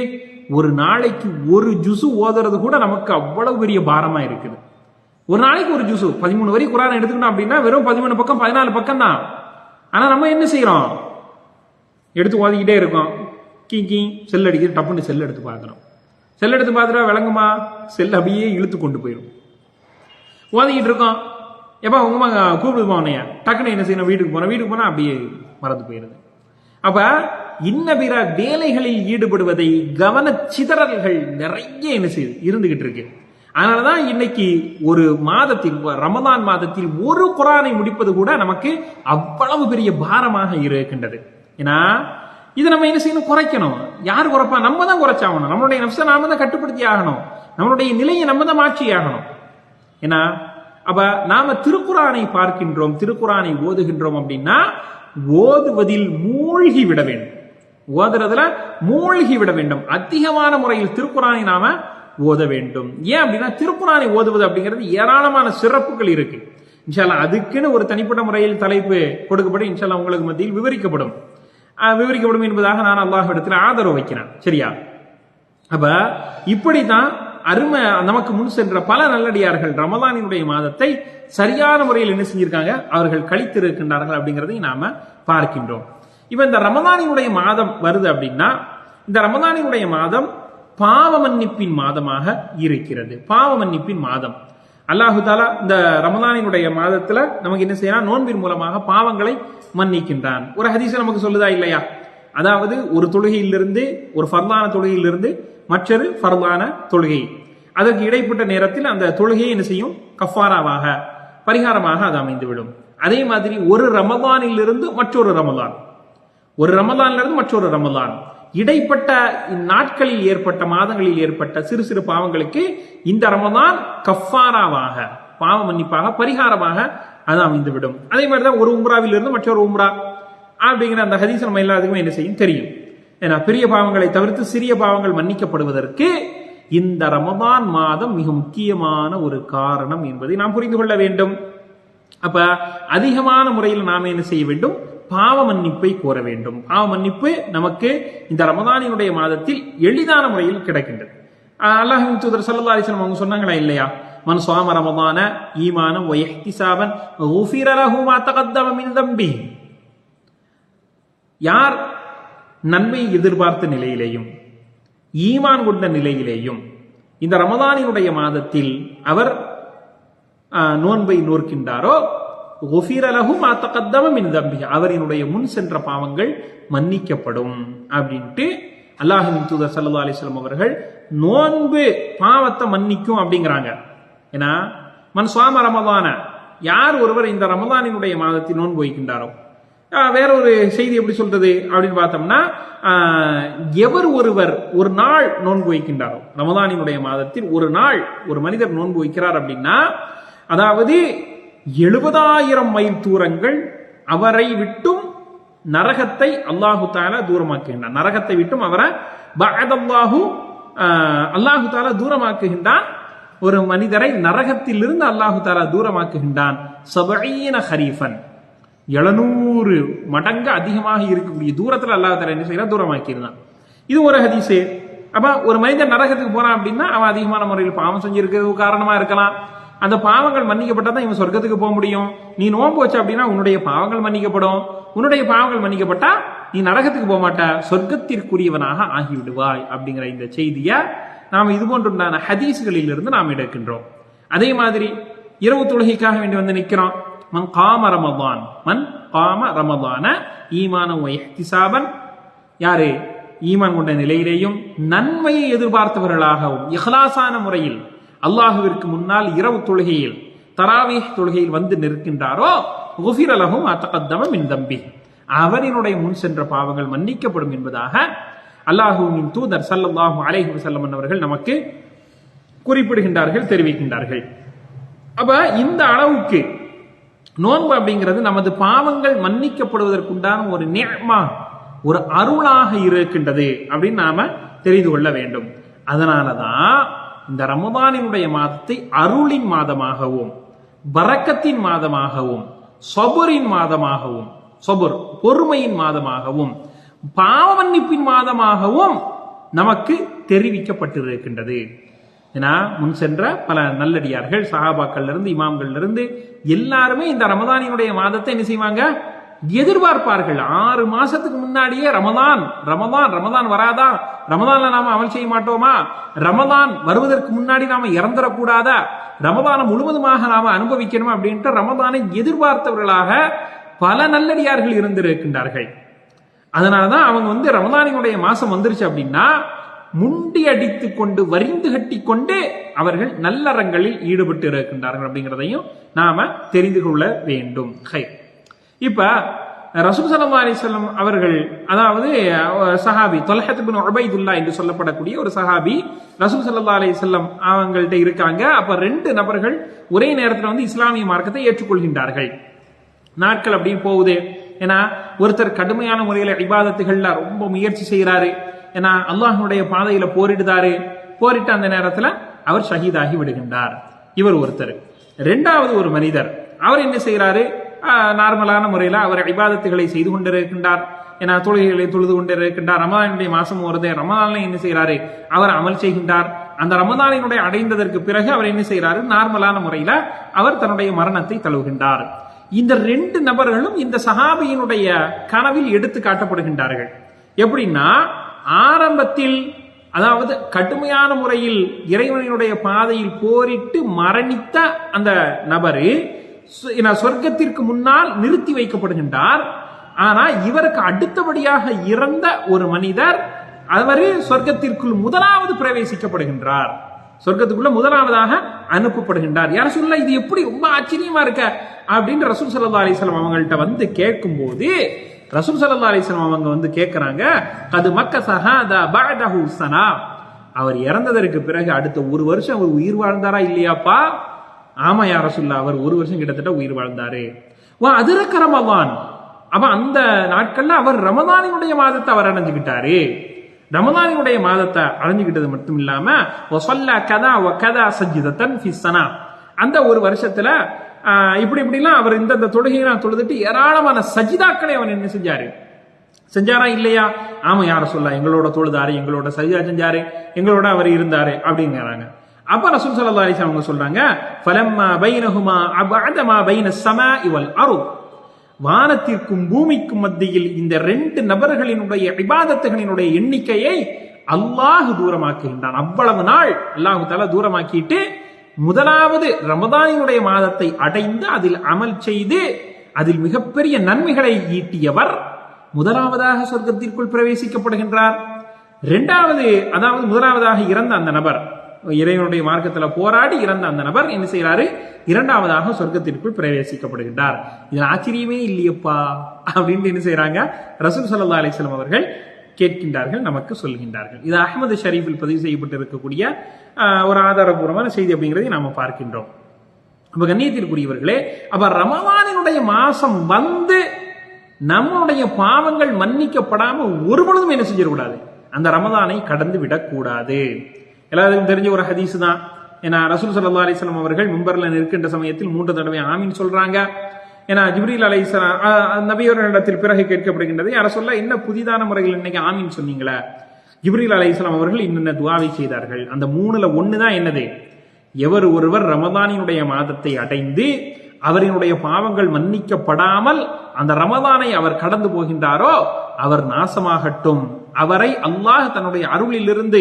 ஒரு நாளைக்கு ஒரு ஜுசு ஓதுறது கூட நமக்கு அவ்வளவு பெரிய பாரமா இருக்குது. ஒரு நாளைக்கு ஒரு ஜுசு 13 வரி குர்ஆன் எடுத்துக்கணும் அப்படின்னா வெறும் 13 பக்கம் 14 பக்கம் தான். ஆனா நம்ம என்ன செய்யறோம்? எடுத்து ஓதிக்கிட்டே இருக்கோம். கீ செல் அடிக்கிட்டு டப்புன்னு செல் எடுத்து பார்க்கிறோம். செல் எடுத்து பார்த்துட்டா விளங்குமா? செல் அப்படியே இழுத்து கொண்டு போயிடும். ஓதிக்கிட்டு இருக்கோம். எப்ப உங்கம்மா கூப்பிடுமா உன்னைய, டக்குன்னு என்ன செய்யணும்? வீட்டுக்கு போனா அப்படியே மறந்து போயிருது. அப்ப இன்ன பிற வேலைகளில் ஈடுபடுவதை கவன சிதறல்கள் நிறைய என்ன செய்யுது? இருந்துகிட்டு இருக்கு. அதனாலதான் இன்னைக்கு ஒரு மாதத்தில், ரமதான் மாதத்தில் ஒரு குர்ஆனை முடிப்பது கூட நமக்கு அவ்வளவு பெரிய பாரமாக இருக்கின்றது. ஏன்னா இதை நம்ம என்ன செய்யணும்? குறைக்கணும். யார் குறைப்பா? நம்ம தான் குறைச்சாகணும். நம்மளுடைய நஃப்ஸை நாம தான் கட்டுப்படுத்தி ஆகணும். நம்மளுடைய நிலையை நம்ம தான் மாற்றி ஆகணும். ஏன்னா அப்ப நாம திருக்குர்ஆனை பார்க்கின்றோம், திருக்குர்ஆனை ஓதுகின்றோம் அப்படின்னா ஓதுவதில் மூழ்கி விட வேண்டும். ஓதுறதுல மூழ்கி விட வேண்டும். அதிகமான முறையில் திருக்குர்ஆனை நாம ஓத வேண்டும். ஏன் அப்படின்னா திருக்குர்ஆனை ஓதுவது அப்படிங்கிறது ஏராளமான சிறப்புகள் இருக்கு. இன்ஷால்லா அதுக்குன்னு ஒரு தனிப்பட்ட முறையில் தலைப்பு கொடுக்கப்படும். இன்ஷால்லா உங்களுக்கு மத்தியில் விவரிக்கப்படும் என்பதாக நான் அல்லாஹ்விடத்தில் ஆதரவு வைக்கிறேன். சரியா? அப்ப இப்படித்தான் அருமை நமக்கு முன் சென்ற பல நல்லடியார்கள் ரமதானினுடைய மாதத்தை சரியான முறையில் என்ன செஞ்சிருக்காங்க? அவர்கள் கழித்திருக்கின்றார்கள் அப்படிங்கிறதை நாம பார்க்கின்றோம். இப்ப இந்த ரமதானினுடைய மாதம் வருது அப்படின்னா, இந்த ரமதானினுடைய மாதம் பாவ மன்னிப்பின் மாதமாக இருக்கிறது. பாவ மன்னிப்பின் மாதம். அல்லாஹு தாலா இந்த ரமதானினுடைய மாதத்துல நமக்கு என்ன செய்யறான்? நோன்பின் மூலமாக பாவங்களை மன்னிக்கின்றான். ஒரு ஹதீஸ் நமக்கு சொல்லுதா இல்லையா? அதாவது ஒரு தொழுகையிலிருந்து, ஒரு ஃபர்லான தொழுகையிலிருந்து மற்றொரு ஃபர்லான தொழுகை, அதற்கு இடைப்பட்ட நேரத்தில் அந்த தொழுகையை என்ன செய்யும்? கஃபாராவாக, பரிகாரமாக அது அமைந்துவிடும். அதே மாதிரி ஒரு ரமதானிலிருந்து மற்றொரு ரமதான், ஒரு ரமதானிலிருந்து மற்றொரு ரமதான், இடைப்பட்ட நாட்களில் ஏற்பட்ட மாதங்களில் ஏற்பட்ட சிறு சிறு பாவங்களுக்கு இந்த ரமதான் கஃபாராவாக, பாவ மன்னிப்பாக, பரிகாரமாக அது அமைந்துவிடும். அதே மாதிரிதான் ஒரு உம்ராவில் இருந்து மற்றொரு உம்ரா அப்படிங்கிற அந்த ஹதீஸ் நம்ம எல்லாத்துக்குமே என்ன செய்யும் தெரியும். ஏன்னா பெரிய பாவங்களை தவிர்த்து சிறிய பாவங்கள் மன்னிக்கப்படுவதற்கு இந்த ரமதான் மாதம் மிக முக்கியமான ஒரு காரணம் என்பதை நாம் புரிந்து கொள்ள வேண்டும். அப்ப அதிகமான முறையில் நாம் என்ன செய்ய வேண்டும்? பாவ மன்னிப்பை கோர வேண்டும். பாவ மன்னிப்பு நமக்கு இந்த ரமதானினுடைய மாதத்தில் எளிதான முறையில் கிடைக்கின்றது. அல்லாஹ்வின் தூதர் ஸல்லல்லாஹு அலைஹி வஸல்லம் அவங்க சொன்னாங்களா இல்லையா? மன் ஸாம ரமதான ஈமானன் வ இஹ்திஸாபன் குஃபிர லஹு மா தகத்தம மின் தம்பிஹி. யார் நன்மை எதிர்பார்த்த நிலையிலேயும் ஈமான் கொண்ட நிலையிலேயும் இந்த ரமதானினுடைய மாதத்தில் அவர் நோன்பை நோக்கின்றாரோ அவரினுடைய முன் சென்ற பாவங்கள் மன்னிக்கப்படும் அப்படின்ட்டு அல்லாஹ்வின் தூதர் ஸல்லல்லாஹு அலைஹி வஸல்லம் அவர்கள் நோன்பு பாவத்தை மன்னிக்கும் அப்படிங்கிறாங்க. ஏன்னா மன் ஸாம ரமதான, யார் ஒருவர் இந்த ரமதானினுடைய மாதத்தில் நோன்பு வைக்கின்றாரோ, வேற ஒரு செய்தி எப்படி சொல்றது அப்படின்னு பார்த்தோம்னா, எவர் ஒருவர் ஒரு நாள் நோன்பு வைக்கின்றாரோ, ரமதானினுடைய மாதத்தில் ஒரு நாள் ஒரு மனிதர் நோன்பு வைக்கிறார் அப்படின்னா, அதாவது 70,000 மைல் தூரங்கள் அவரை விட்டும் நரகத்தை அல்லாஹு தஆலா தூரமாக்குகின்றான். நரகத்தை விட்டும் அவரை அல்லாஹு தஆலா தூரமாக்குகின்றான். ஒரு மனிதரை நரகத்திலிருந்து அல்லாஹு தஆலா தூரமாக்குகின்றான். 70 ஹரீஃபன், 700 மடங்கு அதிகமாக இருக்கக்கூடிய தூரத்தில் அல்லாஹ் தஆலா என்ன செய்யறான்? தூரமாக்கியிருந்தான். இது ஒரு ஹதீஸு. அப்ப ஒரு மனிதன் நரகத்துக்கு போறான் அப்படின்னா அவன் அதிகமான முறையில் பாவம் செஞ்சிருக்கிறது காரணமா இருக்கலாம். அந்த பாவங்கள் மன்னிக்கப்பட்டாதான் இவன் சொர்க்கத்துக்கு போக முடியும். நீ நோன்பு வச்ச அப்படின்னா உன்னுடைய பாவங்கள் மன்னிக்கப்படும். உன்னுடைய பாவங்கள் மன்னிக்கப்பட்டா நீ நரகத்துக்கு போக மாட்ட, சொர்க்கத்திற்குரியவனாக ஆகிவிடுவாய் அப்படிங்கிற இந்த செய்தியை நாம் இது போன்றுண்டான ஹதீஸ்களில் இருந்து நாம் எடுக்கின்றோம். அதே மாதிரி இரவு தொழுகைக்காக வேண்டி வந்து நிற்கிறோம். மன் காம ரமதான ஈமானன் வ இஹ்திஸாபன், யாரு ஈமான் கொண்ட நிலையிலேயும் நன்மையை எதிர்பார்த்தவர்களாகவும் இஹ்லாஸான முறையில் அல்லாஹுவிற்கு முன்னால் இரவு தொழுகையில் தராவீஹ் தொழுகையில் வந்து நிற்கின்றாரோ குஃபிர லஹு மா தகத்தம மின் தம்பிஹி, அவரினுடைய முன் சென்ற பாவங்கள் மன்னிக்கப்படும் என்பதாக அல்லாஹுவின் தூதர் ஸல்லல்லாஹு அலைஹி வஸல்லம் அவர்கள் நமக்கு குறிப்பிடுகின்றார்கள், தெரிவிக்கின்றார்கள். அப்ப இந்த அளவுக்கு நோன்பு அப்படிங்கிறது நமது பாவங்கள் மன்னிக்கப்படுவதற்குண்டான ஒரு நிஅமா, ஒரு அருளாக இருக்கின்றது அப்படின்னு நாம தெரிந்து கொள்ள வேண்டும். அதனாலதான் இந்த ரமதானினுடைய மாதத்தை அருளின் மாதமாகவும் பரக்கத்தின் மாதமாகவும் சபுரின் மாதமாகவும், சபுர் பொறுமையின் மாதமாகவும் பாவ மன்னிப்பின் மாதமாகவும் நமக்கு தெரிவிக்கப்பட்டிருக்கின்றது. ஏன்னா முன் சென்ற பல நல்லடியார்கள், சஹாபாக்கள்ல இருந்து இமாம்கள்ல இருந்து எல்லாருமே இந்த ரமதானினுடைய மாதத்தை என்ன செய்வாங்க? எதிர்பார்ப்பார்கள். 6 மாசத்துக்கு முன்னாடியே ரமதான் வராதா, ரமதான்ல நாம அமல் செய்ய மாட்டோமா, ரமதான் வருவதற்கு முன்னாடி நாம இறந்துடக்கூடாதா, ரமதானை முழுவதுமாக நாம அனுபவிக்கணுமா அப்படின்ட்டு ரமதானை எதிர்பார்த்தவர்களாக பல நல்லடியார்கள் இருந்திருக்கின்றார்கள். அதனாலதான் அவங்க வந்து ரமதானினுடைய மாசம் வந்துருச்சு அப்படின்னா முண்டி அடித்து கொண்டு வரிந்து கட்டி கொண்டு அவர்கள் நல்லறங்களில் ஈடுபட்டு இருக்கின்றார்கள் அப்படிங்கிறதையும் நாம தெரிந்து கொள்ள வேண்டும். இப்ப ரசூல் ஸல்லல்லாஹு அலைஹி வஸல்லம் அவர்கள், அதாவது சஹாபி தொல்ஹத் இப்னு உபைதுல்லா என்று சொல்லப்படக்கூடிய ஒரு சஹாபி ரசூல் ஸல்லல்லாஹு அலைஹி வஸல்லம் அவங்கள்ட்ட இருக்காங்க. அப்ப 2 நபர்கள் ஒரே நேரத்தில் வந்து இஸ்லாமிய மார்க்கத்தை ஏற்றுக்கொள்கின்றார்கள். நாட்கள் அப்படின்னு போகுது. ஏன்னா ஒருத்தர் கடுமையான முறையில இபாதத்துகள்ல ரொம்ப முயற்சி செய்யறாரு. ஏன்னா அல்லாஹ்வுடைய பாதையில போரிட்டு அந்த நேரத்துல அவர் ஷஹீதாகி விடுகின்றார். இவர் ஒருத்தர். 2வது ஒரு மனிதர், அவர் என்ன செய்யறாரு? நார்மலான முறையில அவர் இபாதத்துகளை செய்து கொண்டிருக்கின்றார். ஏன்னா தொழுகைகளை தொழுது கொண்டிருக்கின்றார். ரமதானுடைய மாசம் வருது, ரமதான்ல என்ன செய்யறாரு? அவர் அமல் செய்கின்றார். அந்த ரமதானினுடைய அடைந்ததற்கு பிறகு அவர் என்ன செய்யறாரு? நார்மலான முறையில அவர் தன்னுடைய மரணத்தை தழுவுகின்றார். இந்த 2 நபர்களும் இந்த சஹாபியினுடைய கனவில் எடுத்து காட்டப்படுகின்றார்கள். எப்படின்னா, ஆரம்பத்தில் அதாவது கடுமையான முறையில் இறைவனுடைய பாதையில் போரிட்டு மரணித்த அந்த நபரு சொர்க்கத்திற்கு முன்னால் நிறுத்தி வைக்கப்படுகின்றார். ஆனா இவருக்கு அடுத்தபடியாக இறந்த ஒரு மனிதர், அவரு சொர்க்கத்திற்குள் முதலாவது பிரவேசிக்கப்படுகின்றார். சொர்க்கத்துக்குள்ள முதலாவதாக அனுப்பப்படுகின்றார். யார சொல்லலாம், இது எப்படி ரொம்ப ஆச்சரியமா இருக்க அப்படின்னு ரசூல் ஸல்லல்லாஹு அலைஹி வஸல்லம் அவங்கள்ட்ட வந்து கேட்கும் போது ரசூல் ஸல்லல்லாஹு அலைஹி வஸல்லம் அவங்க வந்து கேட்கிறாங்க, கது மக்கஸ ஹாதா பஅதஹு ஸனா, அவர் இறந்ததற்கு பிறகு அடுத்த ஒரு வருஷம் அவர் உயிர் வாழ்ந்தாரா இல்லையாப்பா? ஆமா யா ரசூலுல்லாஹ், அவர் ஒரு வருஷம் கிட்டத்தட்ட உயிர் வாழ்ந்தாரு. வா அதிரக்க ரமலான், அப்ப அந்த நாட்கள்ல அவர் ரமலானினுடைய மாதத்தை அவர் அடைஞ்சுக்கிட்டாரு. ரமலானினுடைய மாதத்தை அடைஞ்சுக்கிட்டது மட்டும் இல்லாம வஸல்லா கதா வ கதா சஜ்தத்தன் ஃபி ஸனா, அந்த ஒரு வருஷத்துல இப்படிலாம் அவர் இந்த தொழுகையெல்லாம் தொழுதுட்டு ஏராளமான சஜிதாக்களை அவர் என்ன செஞ்சாரா இல்லையா? ஆமா யா ரசூலுல்லாஹ், எங்களோட தொழுதாரு, எங்களோட சஜிதா செஞ்சாரு, எங்களோட அவர் இருந்தாரு அப்படிங்கிறாங்க. அப்ப ரசூல் ஸல்லல்லாஹு அலைஹி வஸல்லம் அவங்க சொல்றாங்க, ஃபலம்மா பைனஹுமா அபஅத மா பைன ஸமாஇ வல் அர்த், வானத்திற்கும் பூமிக்கும் மத்தியில் இந்த 2 நபர்களினுடைய இபாதத்துகளினுடைய எண்ணிக்கையை அல்லாஹ் தூரமாக்குகின்றான். அவ்வளவு நாள் அல்லாஹ் தஆலா தூரமாக்கிட்டு முதலாவது ரமதானினுடைய மாதத்தை அடைந்து அதில் அமல் செய்து அதில் மிகப்பெரிய நன்மைகளை ஈட்டியவர் முதலாவதாக சொர்க்கத்திற்குள் பிரவேசிக்கப்படுகின்றார். அதாவது முதலாவதாக இறந்த அந்த நபர், இறைவனுடைய மார்க்கத்துல போராடி இறந்த அந்த நபர் என்ன செய்யறாரு? இரண்டாவதாக சொர்க்கத்திற்குள் பிரவேசிக்கப்படுகின்றார். இதுல ஆச்சரியமே இல்லையப்பா அப்படின்னு என்ன செய்யறாங்க? ரசூல் ஸல்லல்லாஹு அலைஹி வஸல்லம் அவர்கள் கேட்கின்றார்கள், நமக்கு சொல்கின்றார்கள். இது அஹ்மது ஷரீஃபில் பதிவு செய்யப்பட்டு இருக்கக்கூடிய ஒரு ஆதாரபூர்வமான செய்தி அப்படிங்கிறதை நாம பார்க்கின்றோம். அப்ப கண்ணியத்திற்குரியவர்களே, அப்ப ரமலானினுடைய மாசம் வந்து நம்முடைய பாவங்கள் மன்னிக்கப்படாம ஒரு பொழுதும் என்ன செஞ்சிடக்கூடாது, அந்த ரமலானை கடந்து விடக்கூடாது. எல்லாருக்கும் தெரிஞ்ச ஒரு ஹதீஸ் தான். ஏன்னா ரசூல் ஸல்லல்லாஹு அலைஹி வஸல்லம் அவர்கள் மிம்பர்ல நிற்கின்ற சமயத்தில் 3 தடவை ஆமீன் சொல்றாங்க. ஏன்னா ஜிப்ரீல் அலைஹிஸ்ஸலாம் நபியவர்களிடத்தில் பிறகு கேட்கப்படுகின்றது, யார சொல்ல என்ன புதிதான முறையில் இன்னைக்கு ஆமீன் சொன்னீங்களா? ஜிப்ரீல் அலைஹிஸ்ஸலாம் அவர்கள் இன்னென்ன துஆவை செய்தார்கள். அந்த 3ல 1 தான் என்னது, எவர் ஒருவர் ரமதானினுடைய மாதத்தை அடைந்து அவரினுடைய பாவங்கள் மன்னிக்கப்படாமல் அந்த ரமதானை அவர் கடந்து போகின்றாரோ அவர் நாசமாகட்டும், அவரை அல்லாஹ் தன்னுடைய அருளிலிருந்து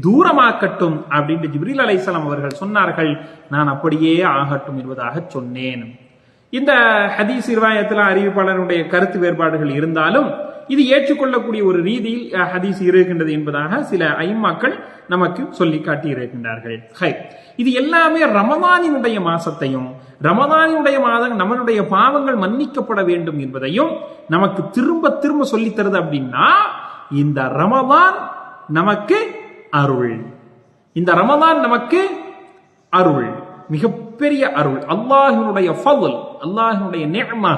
தூரமாக்கட்டும் அப்படின்னு ஜிப்ரீல் அலைஹிஸ்ஸலாம் அவர்கள் சொன்னார்கள். நான் அப்படியே ஆகட்டும் என்பதாக சொன்னேன். இந்த ஹதீஸ் ரிவாயத்துல அறிவிப்பாளருடைய கருத்து வேறுபாடுகள் இருந்தாலும் இது ஏற்றுக்கொள்ளக்கூடிய ஒரு ரீதியில் ஹதீஸ் இருக்கின்றது என்பதாக சில ஐம்மாக்கள் நமக்கு சொல்லி காட்டி இருக்கின்றார்கள். இது எல்லாமே ரமதானினுடைய மாசத்தையும் ரமதானினுடைய மாதம் நம்மளுடைய பாவங்கள் மன்னிக்கப்பட வேண்டும் என்பதையும் நமக்கு திரும்ப திரும்ப சொல்லி தருது. அப்படின்னா இந்த ரமதான் நமக்கு அருள், இந்த ரமதான் நமக்கு அருள், மிகப்பெரிய அருள், அல்லாஹ்வினுடைய ஃபضல், அல்லாஹ்வினுடைய நிஅமா.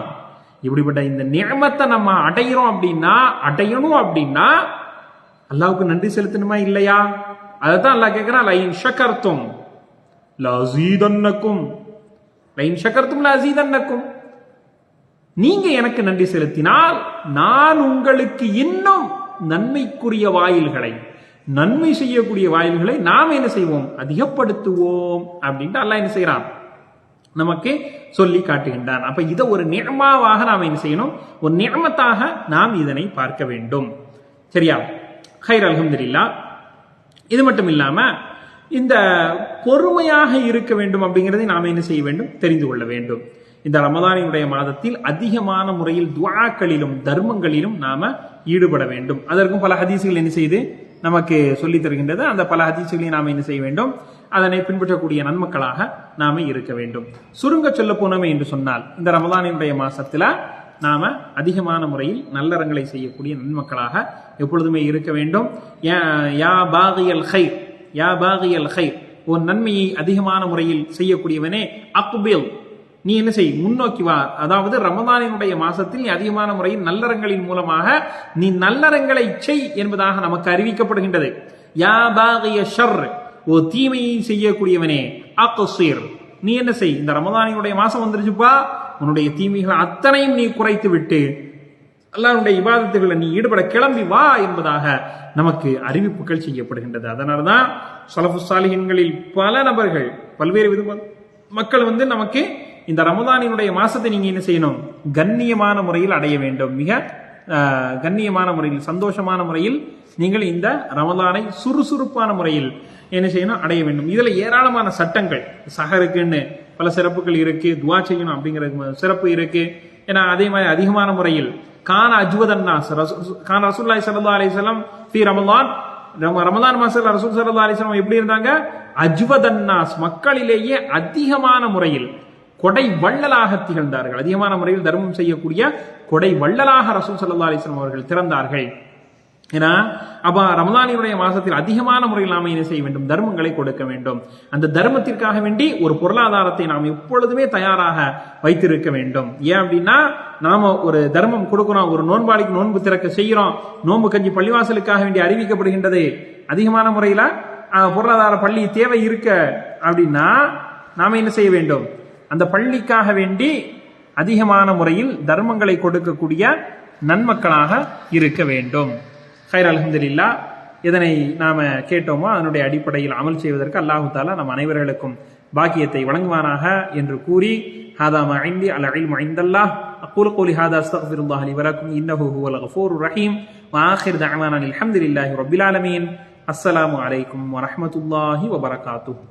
இப்படிப்பட்ட இந்த நிஅமத்தை நம்ம அடையணும் அப்படின்னா அல்லாஹ்வுக்கு நன்றி செலுத்தணுமா இல்லையா? அதைத்தான் அல்லாஹ் கேட்கிறான், லைன் ஷக்கர்தும் லஸீதன்னக்கும், லைன் ஷக்கர்தும் லஸீதன்னக்கும், நீங்க எனக்கு நன்றி செலுத்தினால் நான் உங்களுக்கு இன்னும் நன்மைக்குரிய வாயில்களை, நன்மை செய்யக்கூடிய வாயில்களை நாம் என்ன செய்வோம், அதிகப்படுத்துவோம் அப்படின்ட்டு அல்லாஹ் என்ன செய்யறான், நமக்கு சொல்லி காட்டுகின்றான். அப்ப இதை ஒரு நிஅமாவாக நாம் என்ன செய்யணும், ஒரு நிஅமத்தாக நாம் இதனை பார்க்க வேண்டும். சரியா? ஹைர், அல்ஹம்துலில்லாஹ். இது மட்டும் இல்லாம இந்த பொறுமையாக இருக்க வேண்டும் அப்படிங்கிறதை நாம் என்ன செய்ய வேண்டும், தெரிந்து கொள்ள வேண்டும். இந்த ரமதானினுடைய மாதத்தில் அதிகமான முறையில் துஆக்களிலும் தர்மங்களிலும் நாம ஈடுபட வேண்டும். அதற்கும் பல ஹதீசுகள் என்ன செய்து நமக்கு சொல்லி தருகின்றது. அந்த பல ஹதீசுகளை நாம் என்ன செய்ய வேண்டும், அதனை பின்பற்றக்கூடிய நன்மக்களாக நாம இருக்க வேண்டும். சுருங்க சொல்ல போனோமே என்று சொன்னால் இந்த ரமதானினுடைய மாசத்துல நாம அதிகமான முறையில் நல்லறங்களை செய்யக்கூடிய நன்மக்களாக எப்பொழுதுமே இருக்க வேண்டும். யா பாகியல் கைர், யா பாகியல் கைர், ஒரு நன்மையை அதிகமான முறையில் செய்யக்கூடியவனே அக்பில், நீ என்ன செய், முன்னோக்கி வா. அதாவது ரமதானினுடைய மாசத்தில் நீ அதிகமான முறையில் நல்லறங்களின் மூலமாக நீ நல்லறங்களை செய் என்பதாக நமக்கு அறிவிக்கப்படுகின்றது. யா பாகிய ஷர், ஒரு தீமையை செய்யக்கூடியவனே அக்ஸிர், நீ என்ன செய், இந்த ரமதானினுடைய மாசம் வந்துருச்சுப்பா, உன்னுடைய தீமைகள் அத்தனையும் நீ குறைத்து விட்டு அல்லாஹ்வுடைய இபாதத்துகளை நீ ஈடுபட கிளம்பி வா என்பதாக நமக்கு அறிவிப்புகள் செய்யப்படுகின்றது. அதனால்தான் ஸலஃபு ஸாலிஹீன்களில் பல நபர்கள், பல்வேறு வித மக்கள் நமக்கு இந்த ரமதானினுடைய மாசத்தை நீங்க என்ன செய்யணும், கண்ணியமான முறையில் அடைய வேண்டும். மிக கண்ணியமான முறையில், சந்தோஷமான முறையில் நீங்கள் இந்த ரமதானை சுறுசுறுப்பான முறையில் என்ன செய்யணும், அடைய வேண்டும். இதுல ஏராளமான சட்டங்கள், சஹருக்குன்னு பல சிறப்புகள் இருக்கு, துஆ செய்யணும் அப்படிங்கிற சிறப்பு இருக்கு. ஏன்னா அதே மாதிரி அதிகமான முறையில் கான அஜ்வதன்னாஸ், கான ரசூலுல்லாஹி ஸல்லல்லாஹு அலைஹி வஸல்லம் ஃபீ ரமலான் ரமதான் மாசத்துல ரசூல் ஸல்லல்லாஹு அலைஹி வஸல்லம் எப்படி இருந்தாங்க? அஜ்வதன்னாஸ், மக்களிலேயே அதிகமான முறையில் கொடை வள்ளலாக திகழ்ந்தார்கள். அதிகமான முறையில் தர்மம் செய்யக்கூடிய கொடை வள்ளலாக ரசூல் ஸல்லல்லாஹு அலைஹி வஸல்லம் அவர்கள் திறந்தார்கள். ஏன்னா அப்ப ரமதானினுடைய மாசத்தில் அதிகமான முறையில் நாம என்ன செய்ய வேண்டும்? தர்மங்களை கொடுக்க வேண்டும். அந்த தர்மத்திற்காக வேண்டி ஒரு பொருளாதாரத்தை நாம் எப்பொழுதுமே தயாராக வைத்திருக்க வேண்டும். ஏன் அப்படின்னா நாம ஒரு தர்மம் கொடுக்கிறோம், ஒரு நோன்பாளிக்கு நோன்பு திறக்க செய்யறோம், நோன்பு கஞ்சி பள்ளிவாசலுக்காக வேண்டி அறிவிக்கப்படுகின்றது, அதிகமான முறையில பொருளாதார பள்ளி தேவை இருக்க அப்படின்னா நாம என்ன செய்ய வேண்டும்? அந்த பள்ளிக்காக வேண்டி அதிகமான முறையில் தர்மங்களை கொடுக்கக்கூடிய நன்மக்களாக இருக்க வேண்டும். ஹைர், அல்ஹம்துலில்லாஹ். இதனை நாம கேட்டோமோ அதனுடைய அடிப்படையில் அமல் செய்வதற்கு அல்லாஹு தஆலா நம் அனைவர்களுக்கும் பாக்கியத்தை வழங்குவானாக என்று கூறி, ஹாதா மா இன்தி அல் இல்மு இன்தல்லாஹ், அகூலு கௌலி ஹாதா அஸ்தக்ஃபிருல்லாஹ் லி வ லக்கும் இன்னஹு ஹுவல் கஃபூருர் ரஹீம். வ ஆகிர் தஅவானா அல்ஹம்துலில்லாஹி ரப்பில் ஆலமீன். அஸ்ஸலாமு அலைக்கும் வ ரஹ்மத்துல்லாஹி வ பரகாத்துஹு.